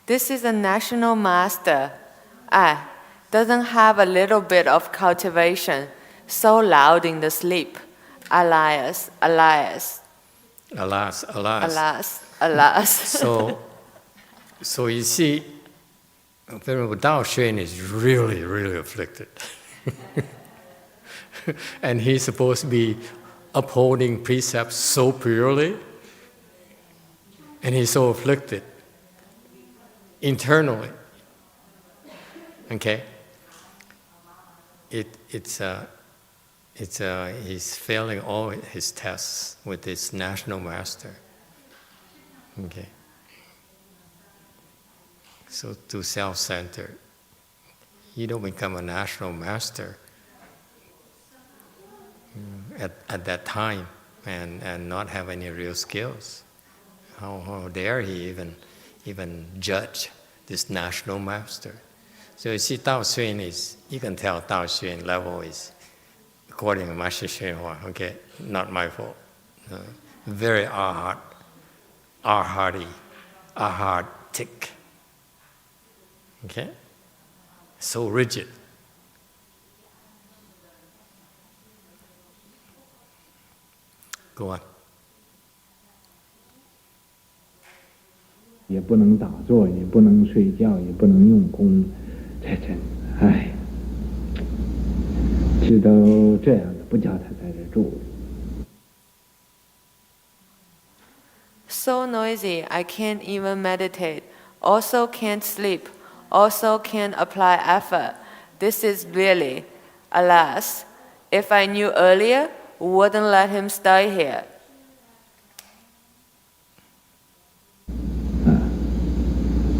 This is a national master. Doesn't have a little bit of cultivation, so loud in the sleep. Alas. So you see, Venerable Dao Xuan is really afflicted. And he's supposed to be upholding precepts so purely, and he's so afflicted internally. Okay? He's failing all his tests with this national master. Okay. So too self-centered. You don't become a national master at that time and not have any real skills. How dare he even judge this national master? So you see, Dao Xuan is, you can tell Dao Xuan level is, according to Master YongHua, okay, not my fault. Very arhatic. Okay? So rigid. Go on. 也不能打坐，也不能睡觉，也不能用功，这真，哎，知道这样的，不叫他在这住。So noisy, I can't even meditate. Also can't sleep. Also can't apply effort. This is really, alas, if I knew earlier, wouldn't let him stay here.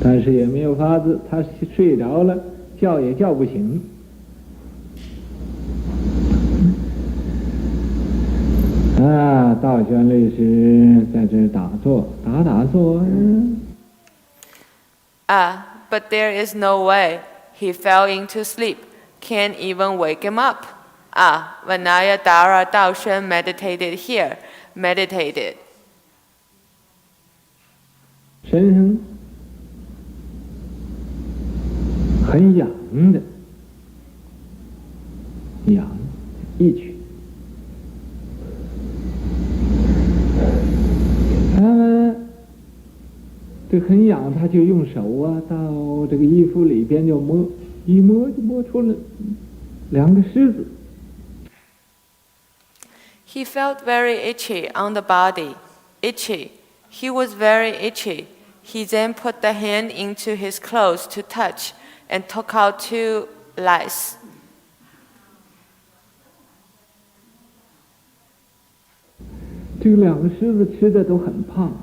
但是也没有法子，他睡着了，叫也叫不醒。道宣律师在这打坐，打坐。But there is no way. He fell into sleep. Can't even wake him up. Vinaya Dara Dao Xuan meditated here. Meditated. 身上很痒的，痒一曲。这很痒，他就用手到这个衣服里边就摸，一摸就摸出了两个虱子。He felt very itchy on the body. Itchy. He was very itchy. He then put the hand into his clothes to touch and took out 2 lice. 这两个虱子吃的都很胖，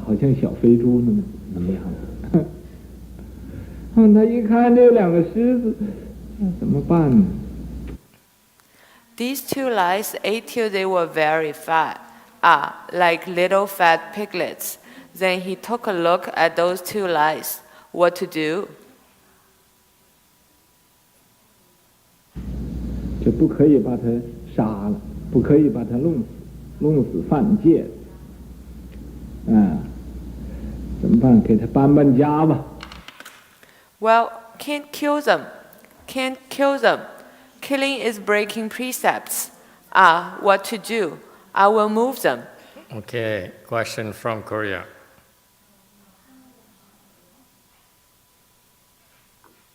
好像小肥猪那么样子。他一看这两个虱子，怎么办呢？ These 2 lice ate till they were very fat, like little fat piglets. Then he took a look at those 2 lice. What to do? 就不可以把它杀了，不可以把它弄死犯戒。怎么办？给他搬家吧。Well, can't kill them. Can't kill them. Killing is breaking precepts. What to do? I will move them. Okay, question from Korea.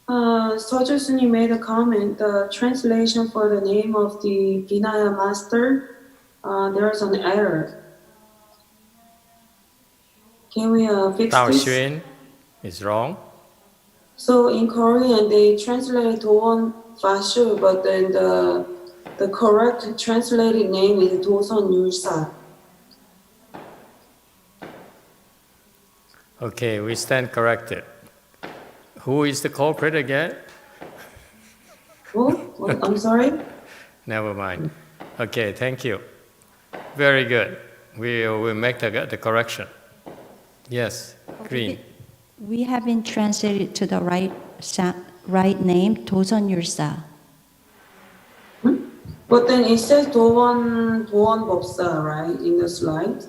Sojo Suni made a comment. The translation for the name of the Vinaya master, there is an error. Can we fix Dao this? Xuan is wrong. So in Korean, they translate Doon Fashu, but then the correct translated name is Doson Yulsa. Okay, we stand corrected. Who is the culprit again? Oh, what? I'm sorry? Never mind. Okay, thank you. Very good. We will make the correction. Yes, Green. We haven't translated to the right name, 도선 율사. But then it says Doon Bopsa, right, in the slide?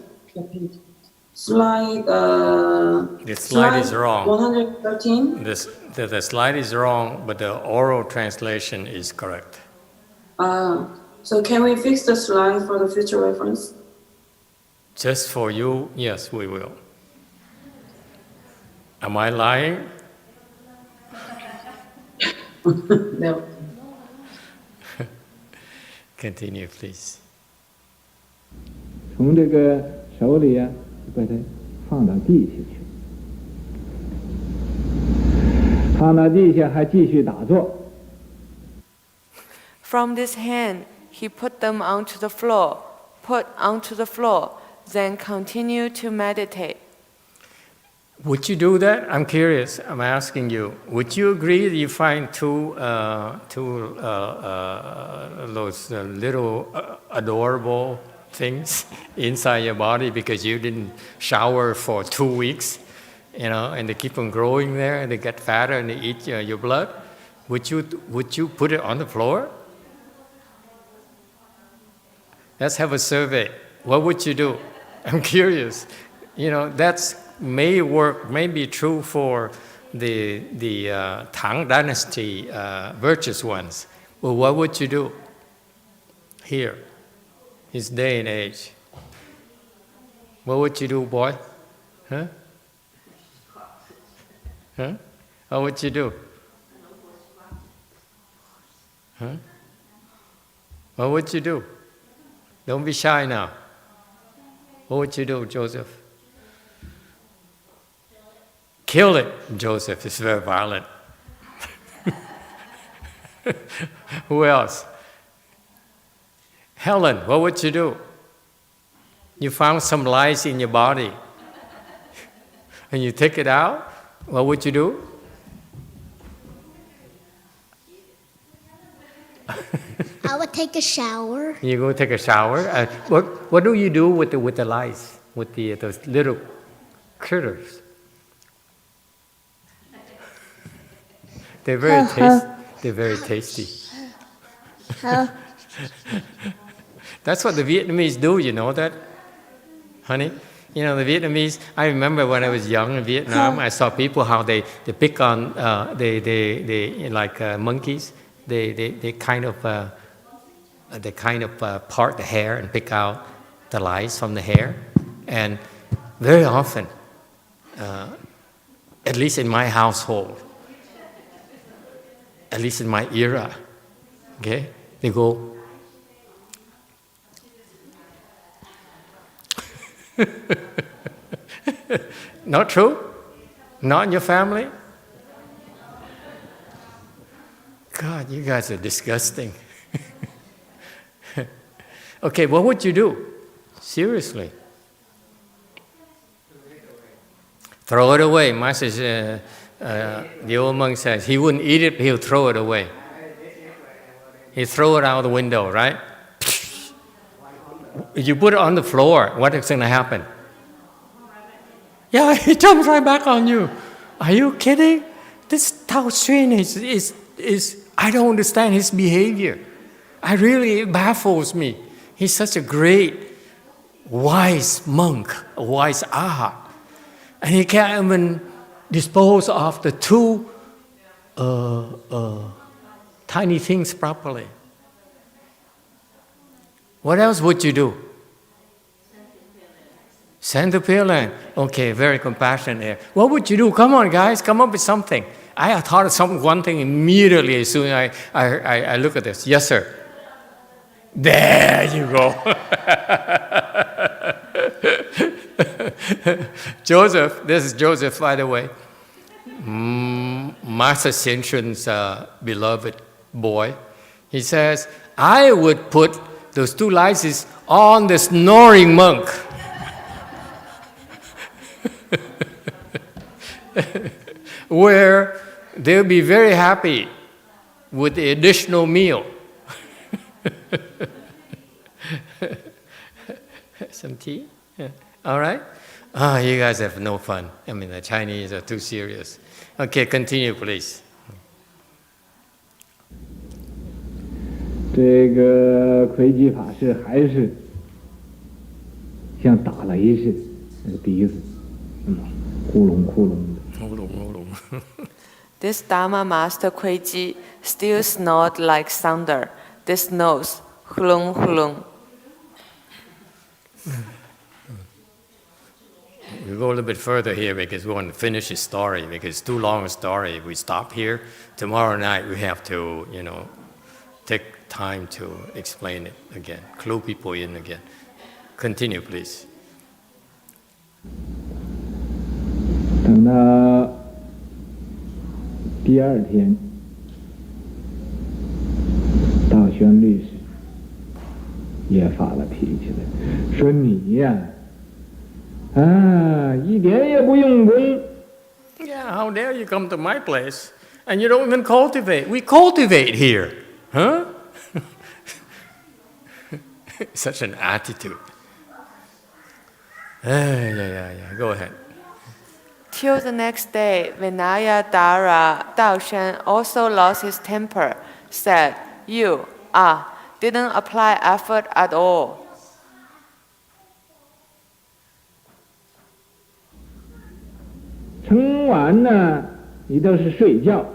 Slide, The slide is wrong. 113? The slide is wrong, but the oral translation is correct. So can we fix the slide for the future reference? Just for you, yes, we will. Am I lying? No. Continue, please. 从这个手里呀，把它放到地下去，放到地下还继续打坐。 From this hand, he put them onto the floor, then continue to meditate. Would you do that? I'm curious. I'm asking you. Would you agree that you find two those little adorable things inside your body because you didn't shower for 2 weeks, and they keep on growing there and they get fatter and they eat your blood? Would you put it on the floor? Let's have a survey. What would you do? I'm curious. That's may work, may be true for the Tang Dynasty virtuous ones. Well, what would you do here, his day and age? What would you do, boy? Huh? Huh? What would you do? Huh? What would you do? Don't be shy now. What would you do, Joseph? Kill it, Joseph. It's very violent. Who else? Helen, what would you do? You found some lice in your body and you take it out. What would you do? I would take a shower. You go take a shower. What do you do with the lice, with those little critters? They're very tasty. They're very tasty. That's what the Vietnamese do. You know that, honey? The Vietnamese. I remember when I was young in Vietnam, I saw people how they pick on they like monkeys. They kind of part the hair and pick out the lice from the hair, and very often, at least in my household, at least in my era, okay, they go. Not true? Not in your family? God, you guys are disgusting. Okay, what would you do? Seriously. Throw it away. Master, the old monk says he wouldn't eat it, he'll throw it away. He'd throw it out the window, right? If you put it on the floor, what is going to happen? Yeah, he jumps right back on you. Are you kidding? This Tao Xuan is I don't understand his behavior. It baffles me. He's such a great, wise monk, a wise arhat. And he can't even dispose of the two tiny things properly. What else would you do? Send the pill. Okay, very compassionate there. What would you do? Come on, guys, come up with something. I thought of one thing immediately as soon as I look at this. Yes, sir. There you go. Joseph, this is Joseph, by the way. Master Hsien-shun's beloved boy, he says, I would put those 2 lices on the snoring monk. Where they'll be very happy with the additional meal. Some tea? Yeah. All right? You guys have no fun. I mean, the Chinese are too serious. Okay, continue, please. 这个窥基法师还是像打雷似的，那个笛子，呼隆呼隆的。 This Dharma master Kuiji still snored like thunder. This nose, hulung hulung. We go a little bit further here because we want to finish the story because it's too long a story. If we stop here, tomorrow night we have to, take time to explain it again, clue people in again. Continue, please. 等到第2天，道宣律师也发了脾气来，说你呀，一点也不用功。 Yeah, how dare you come to my place and you don't even cultivate? We cultivate here, huh? Such an attitude. Yeah. Go ahead. Till the next day, Vinaya Dara Daoshan also lost his temper, said, You, didn't apply effort at all. 撑完呢，你都是睡觉，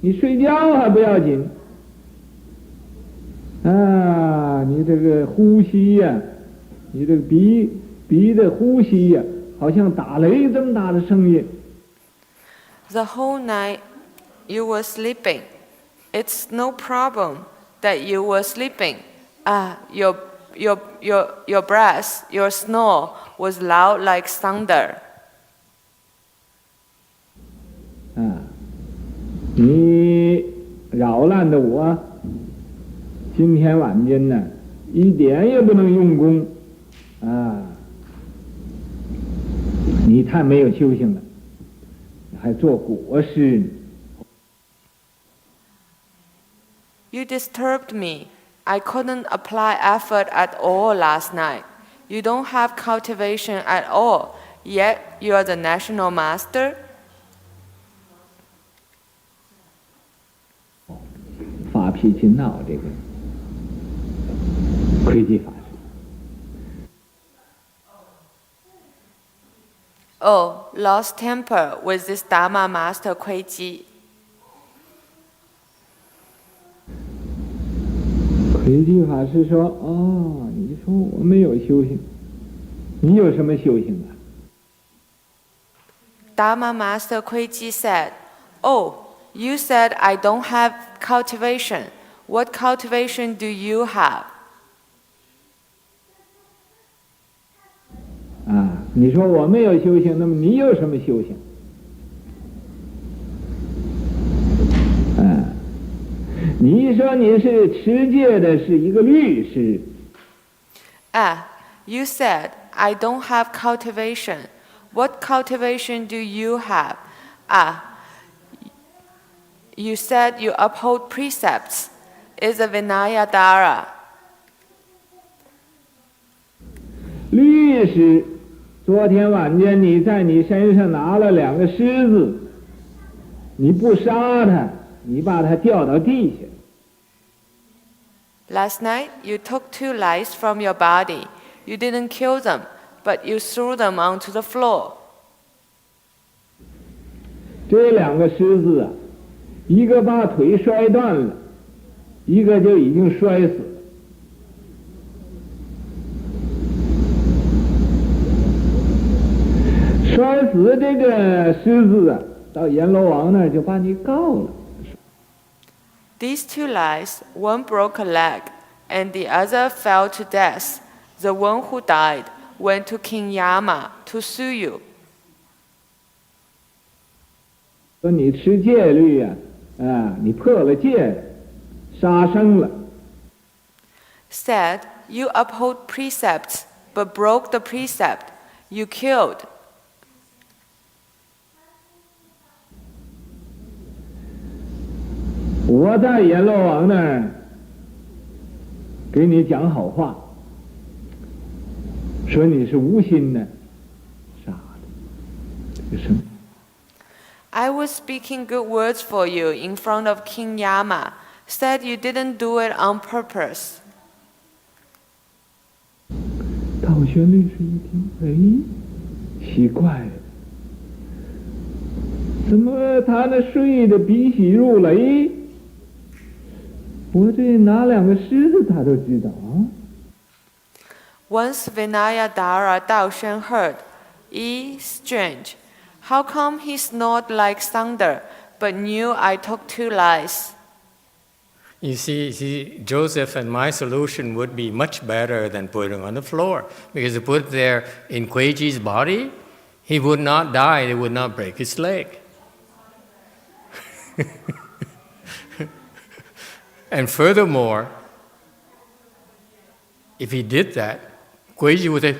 你睡觉还不要紧，你这个呼吸呀，你这个鼻的呼吸呀，好像打雷这么大的声音。 The whole night you were sleeping. It's no problem that you were sleeping. Your breath, your snore was loud like thunder. 你扰乱的我，今天晚间呢，一点也不能用功，你太没有修行了，还做国师呢。 You disturbed me. I couldn't apply effort at all last night. You don't have cultivation at all, yet you are the national master? 发脾气闹这个窥基法师。 Oh, lost temper with this Dharma master Kuiji. 窥基法师说：“你说我没有修行，你有什么修行啊？” Dharma master Kuiji said, Oh, you said I don't have cultivation. What cultivation do you have? 你说我没有修行，那么你有什么修行？你说你是持戒的，是一个律师。You said I don't have cultivation. What cultivation do you have? You said you uphold precepts. Is a Vinaya Dara. 律师，昨天晚间你在你身上拿了2个狮子，你不杀他，你把他吊到地下。 Last night you took 2 lice from your body. You didn't kill them, but you threw them onto the floor. 这2个狮子一个把腿摔断了，一个就已经摔死了。摔死这个狮子到阎罗王那儿就把你告了。 These 2 lice, one broke a leg, and the other fell to death. The one who died went to King Yama to sue you. 说你持戒律啊，你破了戒，杀生了。 Said, you uphold precepts, but broke the precept. You killed. 我在阎罗王那儿给你讲好话，说你是无心的杀的这个生。 I was speaking good words for you in front of King Yama. Said you didn't do it on purpose. 道玄律师一听，哎，奇怪了，怎么他那睡得鼻息如雷？我这拿两个狮子他都知道啊。 Once Vinayadhara Daoshen heard, strange. How come he snored like thunder, but knew I took 2 lies? You see, Joseph and my solution would be much better than putting on the floor. Because to put there in Kuiji's body, he would not die, it would not break his leg. And furthermore, if he did that, Kuiji would say,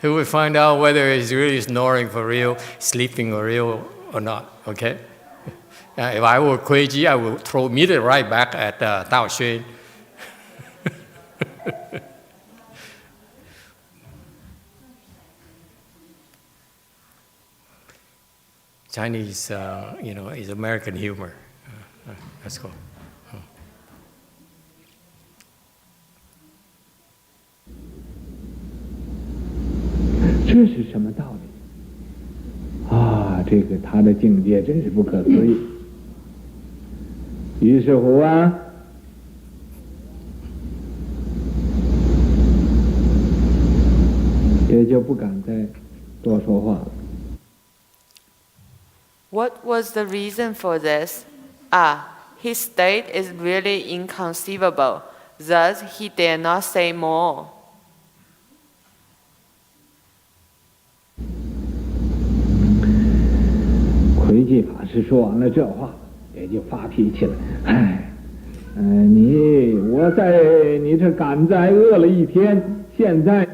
he would find out whether he's really snoring for real, sleeping for real or not, okay? If I were Kuiji, I would throw meter right back at Dao Xun. Chinese, is American humor. Let's go. 这是什么道理啊？这个他的境界真是不可思议。于是乎啊，也就不敢再多说话了。 What was the reason for this? His state is really inconceivable. Thus, he dare not say more. 魁济法师说完了这话，也就发脾气了。哎，我在你这赶灾饿了一天，现在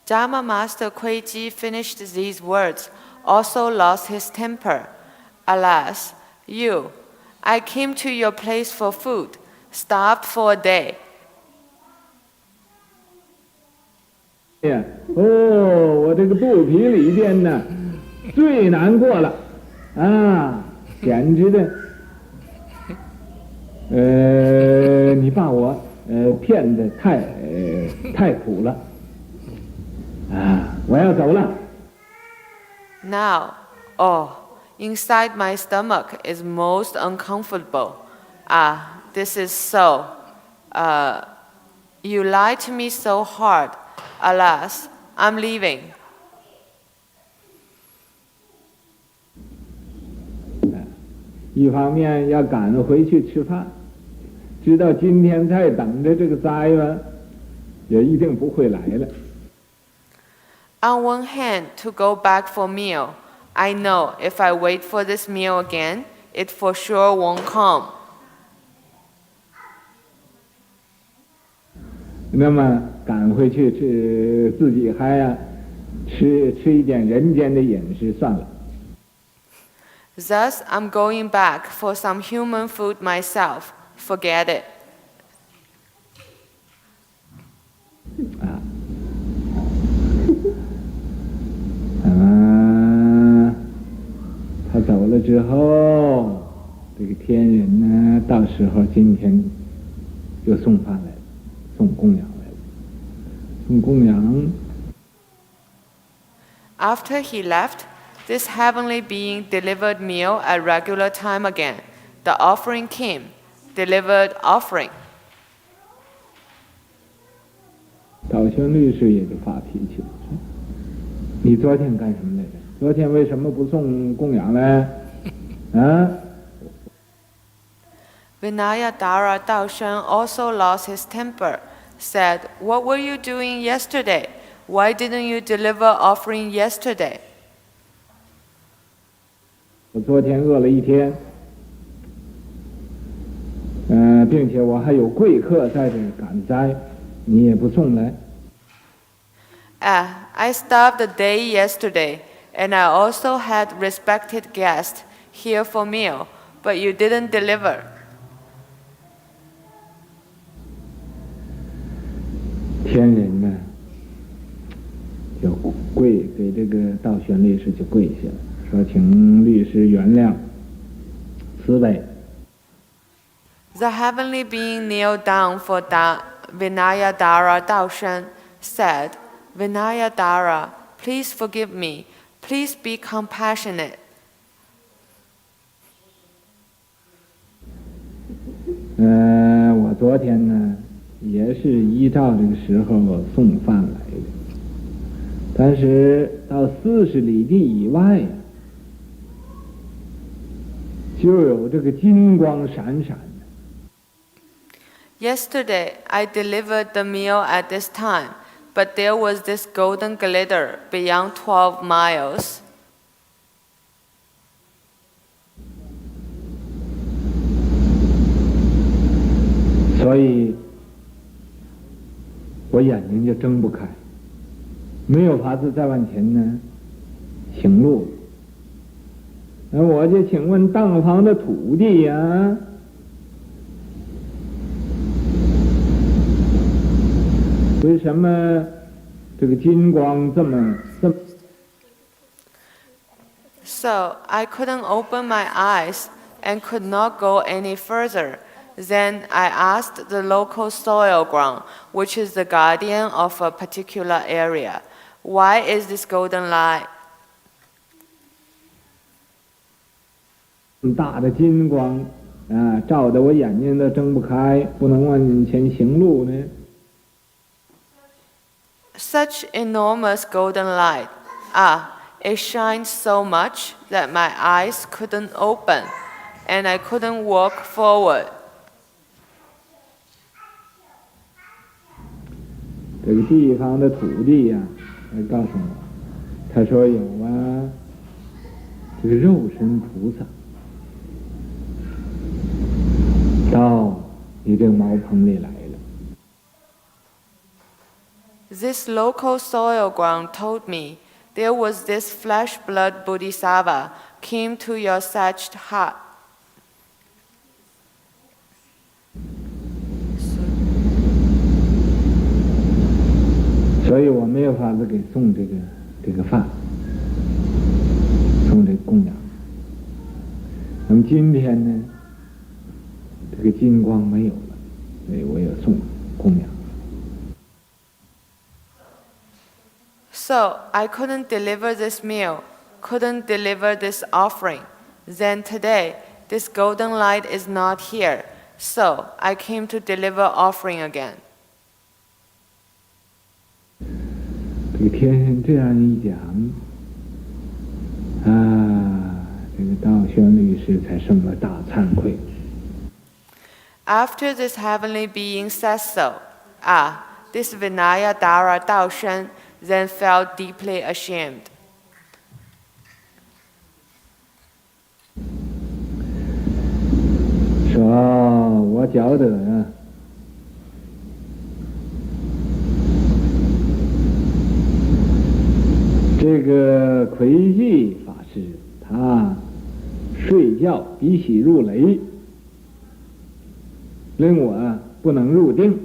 Dharma Master Kuiji finished these words, also lost his temper. Alas, I came to your place for food, starved for a day. 呀，我这个肚皮里边呢，最难过了，简直的，你把我骗得太苦了，我要走了。 Now, inside my stomach is most uncomfortable. This is so. You lied to me so hard. Alas, I'm leaving. 一方面要赶回去吃饭，知道今天在等着这个灾吗？也一定不会来了。 On one hand, to go back for meal. I know if I wait for this meal again, it for sure won't come. 那么赶回去自己还吃一点人间的饮食算了。 Thus, I'm going back for some human food myself. Forget it. 他走了之后，这个天人呢，到时候今天就送饭来了，送供养来了，送供养。 After he left, this heavenly being delivered meal at regular time again. The offering came, delivered offering. 道宣律师也就发脾气了，说：“你昨天干什么来着？昨天为什么不送供养呢？Vinayadhara Daoshen also lost his temper, said, What were you doing yesterday? Why didn't you deliver offering yesterday? 我昨天饿了一天，并且我还有贵客在这赶斋，你也不送来。 I starved a day yesterday, and I also had respected guests here for meal, but you didn't deliver. 天人呢，就跪给这个道玄律师就跪下了，说请律师原谅，慈悲。 The heavenly being kneeled down for Vinayadhara Daoshen, said, Vinayadhara, please forgive me. Please be compassionate. 我昨天呢，也是依照这个时候送饭来的，但是到40里地以外，就有这个金光闪闪。 Yesterday, I delivered the meal at this time, but there was this golden glitter beyond 12 miles. 所以，我眼睛就睁不开，没有法子再往前呢行路。那我就请问当房的土地呀、为什么这个金光这么？ So I couldn't open my eyes and could not go any further. Then I asked the local soil ground, which is the guardian of a particular area, why is this golden light? 大的金光照得我眼睛都睁不开，不能往前行路呢。 Such enormous golden light. It shines so much that my eyes couldn't open, and I couldn't walk forward. 这个地方的土地呀、告诉我，他说有这个肉身菩萨到你这个茅棚里来了。 This local soil ground told me there was this flesh blood Bodhisattva came to your thatched hut. 所以我没有法子给送这个饭，送这个供养。那么今天呢，这个金光没有了，所以我也送供养。 So I couldn't deliver this meal, couldn't deliver this offering. Then today, this golden light is not here, so I came to deliver offering again. 这个天人这样一讲，这个道宣律师才生了大惭愧。 After this heavenly being said so, this Vinayadhara Daoshen then felt deeply ashamed. 说我觉得这个魁寂法师他睡觉比喜入雷，令我不能入定。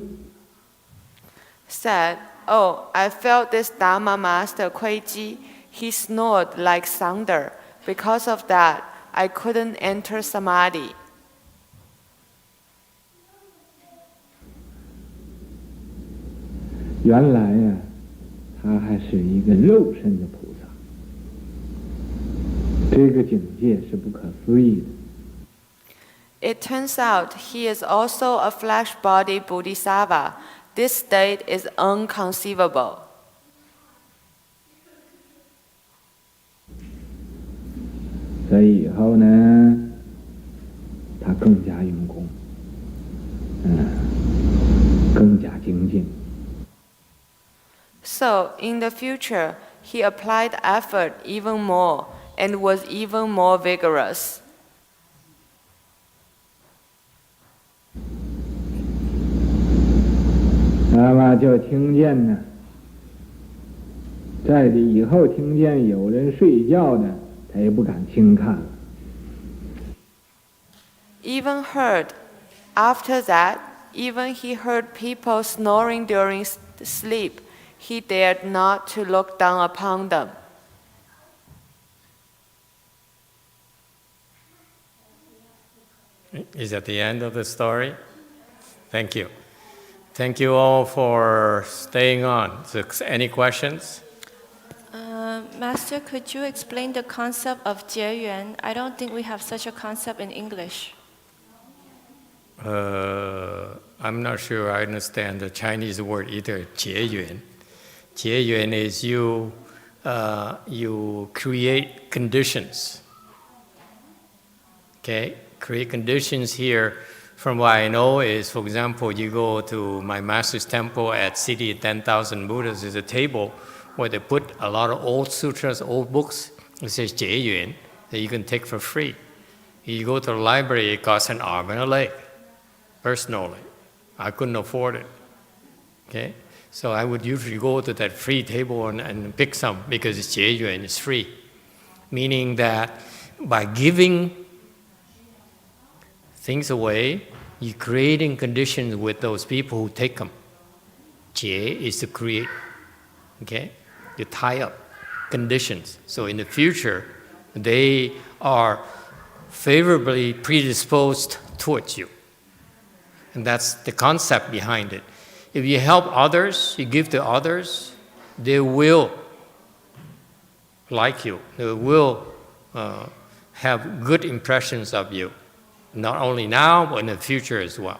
Said, "Oh, I felt this Dharma master Kuiji. He snored like thunder. Because of that, I couldn't enter samadhi." 原来他还是一个肉身的菩萨，这个境界是不可思议的。 It turns out he is also a flesh body bodhisattva. This state is unconceivable. 所以以后呢，他更加用功，更加精进。 So in the future, he applied effort even more and was even more vigorous. 那么就听见呢，在这以后听见有人睡觉的，他也不敢轻看了。 Even heard, after that, even he heard people snoring during sleep. He dared not to look down upon them. Is that the end of the story? Thank you. Thank you all for staying on. So, any questions? Master, could you explain the concept of 结缘? I don't think we have such a concept in English. I'm not sure I understand the Chinese word either. 结缘. 结缘 is you create conditions. Okay, create conditions here. From what I know is, for example, you go to my master's temple at City 10,000 Buddhas. There's a table where they put a lot of old sutras, old books. It says 结缘 that you can take for free. You go to the library, it costs an arm and a leg. Personally, I couldn't afford it. Okay, so I would usually go to that free table and pick some because it's 结缘, it's free. Meaning that by giving things away, you're creating conditions with those people who take them. 结 is to create. Okay, you tie up conditions. So in the future, they are favorably predisposed towards you. And that's the concept behind it. If you help others, you give to others, they will like you. They will have good impressions of you. Not only now, but in the future as well.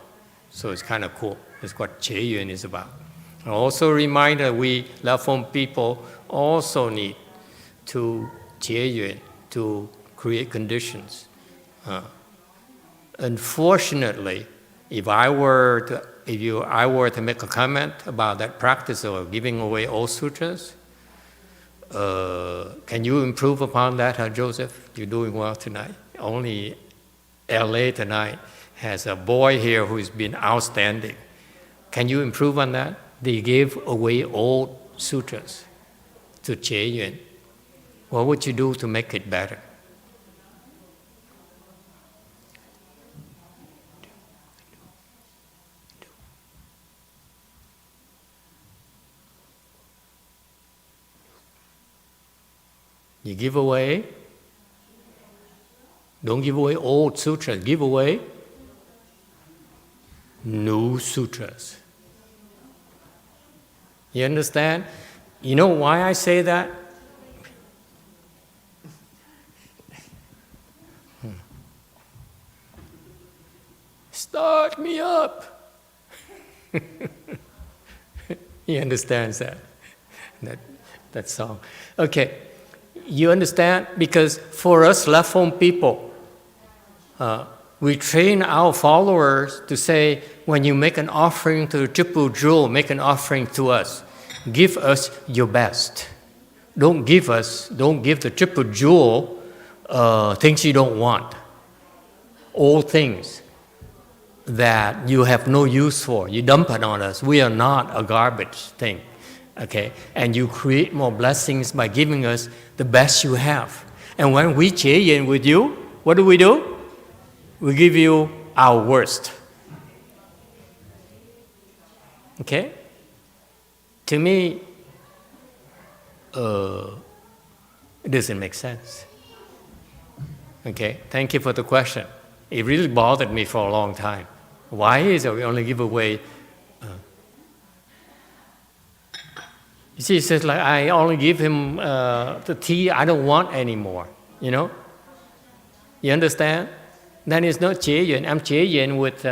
So it's kind of cool. That's what 结缘 is about. And also a reminder, we left home people also need to 结缘, to create conditions. Unfortunately, if I were to make a comment about that practice of giving away old sutras, can you improve upon that, Joseph? You're doing well tonight. Only LA tonight has a boy here who's been outstanding. Can you improve on that? They gave away old sutras to 结缘. What would you do to make it better? You give away. Don't give away old sutras. Give away new sutras. You understand? You know why I say that? Start me up. He understands that song. Okay, you understand? Because for us left home people, we train our followers to say, when you make an offering to the triple jewel, make an offering to us. Give us your best. Don't give the triple jewel things you don't want. All things that you have no use for. You dump it on us. We are not a garbage thing. Okay? And you create more blessings by giving us the best you have. And when we 结缘 with you, what do? We give you our worst. Okay? To me, it doesn't make sense. Okay? Thank you for the question. It really bothered me for a long time. Why is it we only give away? You see, it says like, I only give him the tea I don't want anymore. You know? You understand? Then it's not 结缘. I'm 结缘 with,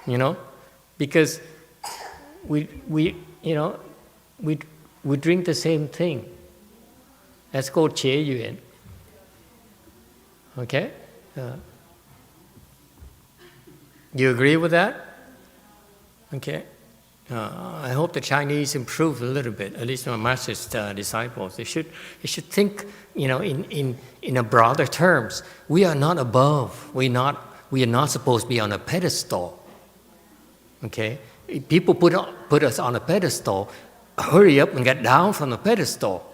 you know, because we drink the same thing. That's called 结缘. Okay? You agree with that? Okay. I hope the Chinese improve a little bit, at least my master's disciples. They should think, in a broader terms. We are not above. We are not supposed to be on a pedestal. Okay? If people put us on a pedestal, hurry up and get down from the pedestal.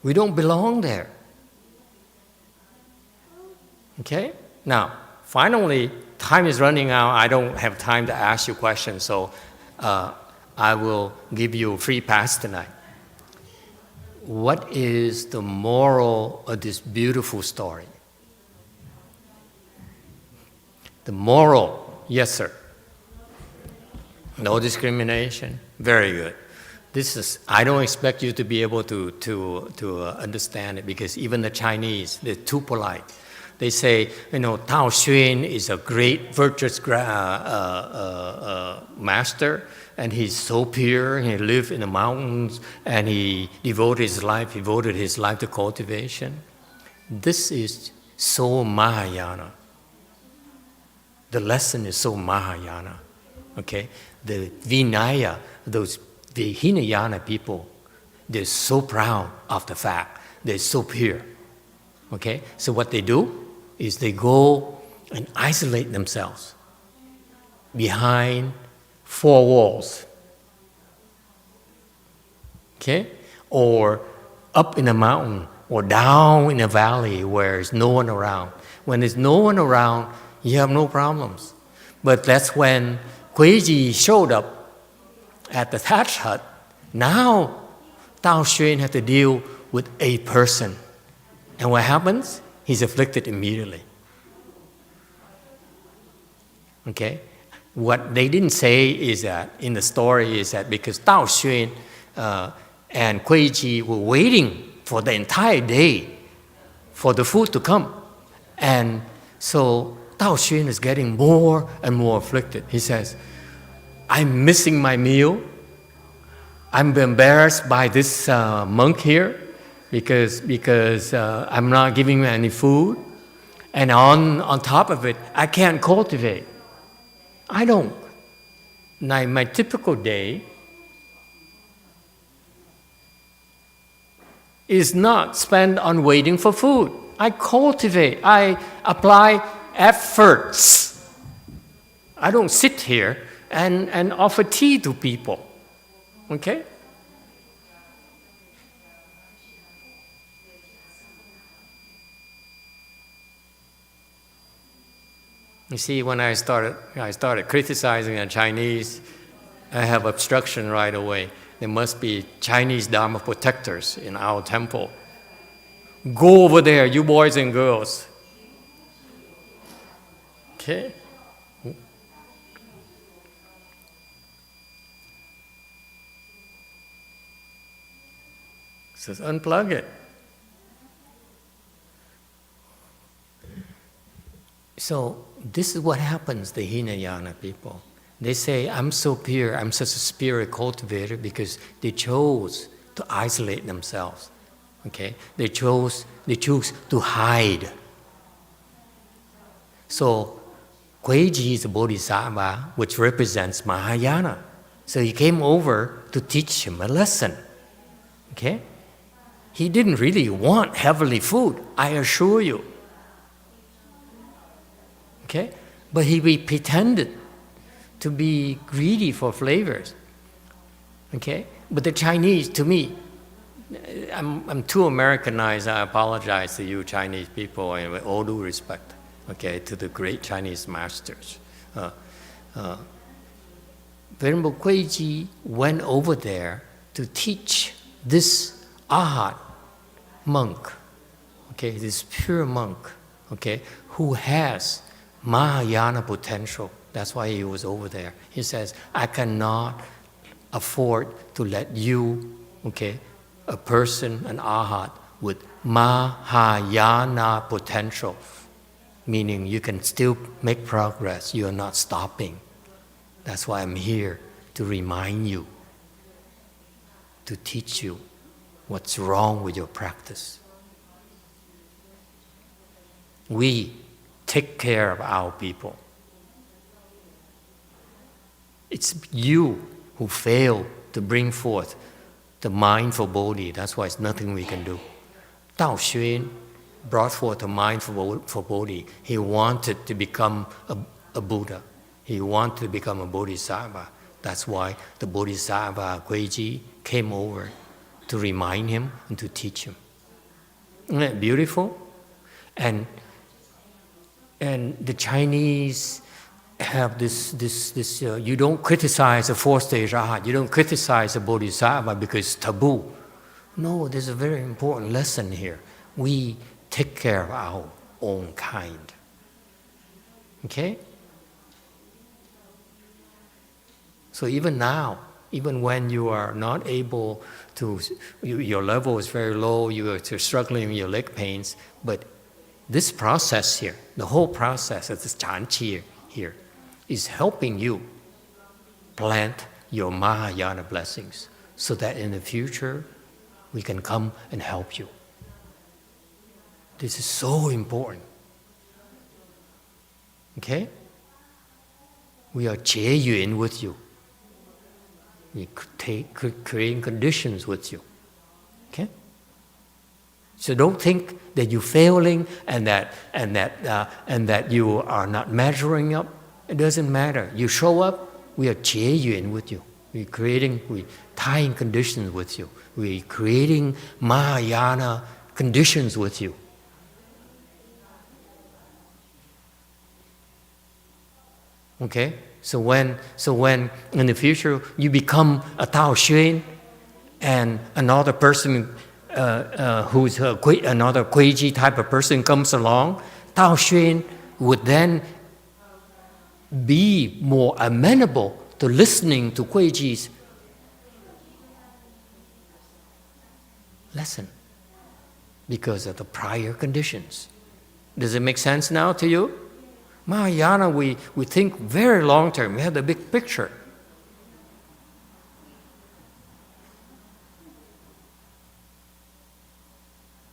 We don't belong there. Okay? Now, finally, time is running out. I don't have time to ask you questions, so I will give you a free pass tonight. What is the moral of this beautiful story? The moral, yes, sir. No discrimination. Very good. I don't expect you to be able to understand it, because even the Chinese, they're too polite. They say, Tao Xun is a great virtuous master, and he's so pure. He lived in the mountains, and he devoted his life to cultivation. This is so Mahayana. The lesson is so Mahayana. Okay, the Vinaya, the Hinayana people, they're so proud of the fact they're so pure. Okay, so what they do is they go and isolate themselves behind 4 walls. Okay, or up in a mountain or down in a valley where there's no one around. When there's no one around, you have no problems. But that's when Guiji showed up at the thatch hut. Now Tao Xun had to deal with a person. And what happens? He's afflicted immediately. Okay? What they didn't say is that, in the story, is that because Tao Xun and Guiji were waiting for the entire day for the food to come. And so Tao Xun is getting more and more afflicted. He says, I'm missing my meal. I'm embarrassed by this monk here because I'm not giving him any food. And on top of it, I can't cultivate. I don't. Now, my typical day is not spent on waiting for food. I cultivate. I apply efforts. I don't sit here and offer tea to people. Okay? You see, when I started criticizing the Chinese, I have obstruction right away. There must be Chinese Dharma protectors in our temple. Go over there, you boys and girls. Okay? Says unplug it. So this is what happens, the Hinayana people. They say, I'm so pure, I'm such a spirit cultivator, because they chose to isolate themselves. Okay? They choose to hide. So Guiji is a bodhisattva, which represents Mahayana. So he came over to teach him a lesson. Okay? He didn't really want heavenly food, I assure you. Okay? But he pretended to be greedy for flavors. Okay? But the Chinese, to me, I'm too Americanized. I apologize to you Chinese people, and with all due respect, okay, to the great Chinese masters. Venerable Guiji went over there to teach this Arhat monk, okay, this pure monk, okay, who has Mahayana potential. That's why he was over there. He says, I cannot afford to let you, okay, a person, an Arhat with Mahayana potential, meaning you can still make progress, you are not stopping. That's why I'm here, to remind you, to teach you what's wrong with your practice. We take care of our people. It's you who fail to bring forth the mindful Bodhi. That's why it's nothing we can do. Tao Xun brought forth a mindful Bodhi. He wanted to become a Buddha. He wanted to become a Bodhisattva. That's why the Bodhisattva Guiji came over to remind him and to teach him. Isn't that beautiful? And the Chinese have this you don't criticize a fourth stage arhat, you don't criticize a Bodhisattva because it's taboo. No, there's a very important lesson here. We take care of our own kind. Okay? So even now, even when you are not able to, your level is very low, you are struggling with your leg pains, but this process here, the whole process of this Chanqi here, is helping you plant your Mahayana blessings so that in the future we can come and help you. This is so important. Okay? We are Jie with you. We creating conditions with you. Okay? So don't think that you're failing and that you are not measuring up. It doesn't matter. You show up, we are Jie with you. We're tying conditions with you. We're creating Mahayana conditions with you. Okay? So when in the future you become a Tao Xun and another person who's another Guiji type of person comes along, Tao Xun would then be more amenable to listening to Guiji's lesson because of the prior conditions. Does it make sense now to you? Mahayana, we think very long term. We have the big picture.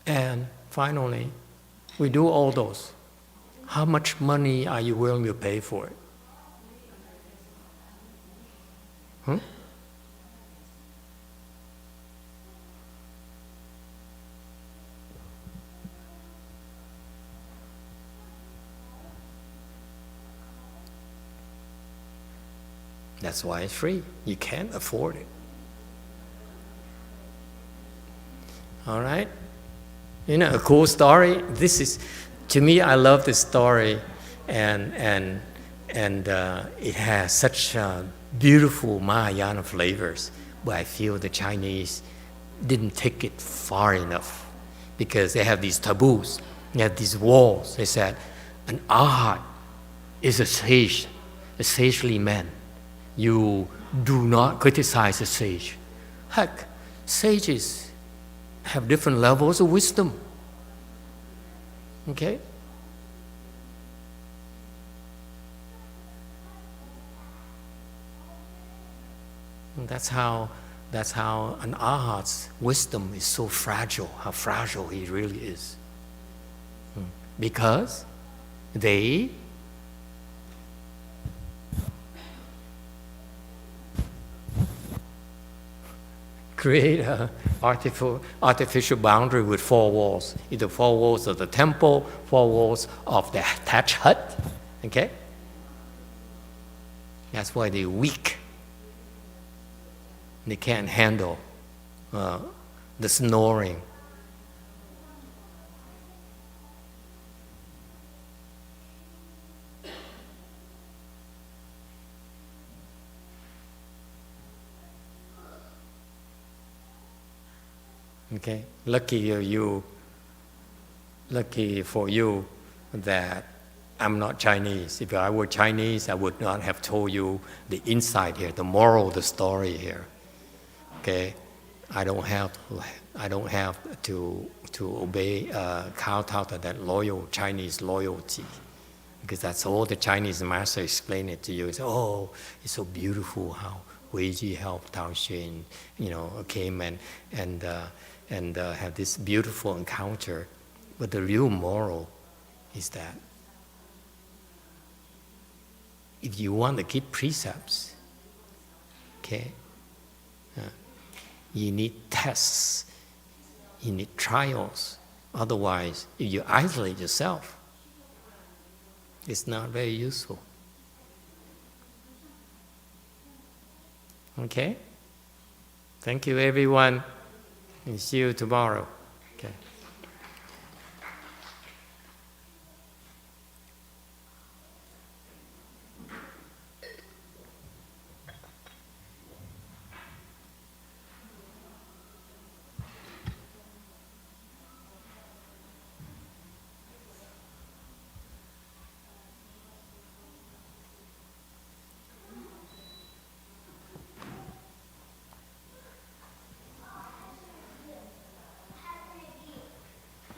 And finally, we do all those. How much money are you willing to pay for it? That's why it's free. You can't afford it. All right? You know, a cool story. This is, to me, I love this story, and it has such beautiful Mahayana flavors. But I feel the Chinese didn't take it far enough because they have these taboos. They have these walls. They said, an arhat is a sage, a sagely man. You do not criticize a sage. Heck, sages have different levels of wisdom. Okay? And that's how an arhat's wisdom is so fragile, how fragile he really is. Because they create an artificial boundary with four walls. Either four walls of the temple, four walls of the thatch hut. Okay? That's why they're weak. They can't handle the snoring. Okay, lucky for you that I'm not Chinese. If I were Chinese, I would not have told you the inside here, the moral of the story here. Okay, I don't have to obey, kowtow to that loyal Chinese loyalty, because that's all the Chinese master explain it to you. It's, oh, it's so beautiful how Weiji helped Tao Xun, came and have this beautiful encounter. But the real moral is that if you want to keep precepts, Okay? You need tests. You need trials. Otherwise, if you isolate yourself, it's not very useful. Okay? Thank you, everyone, and see you tomorrow.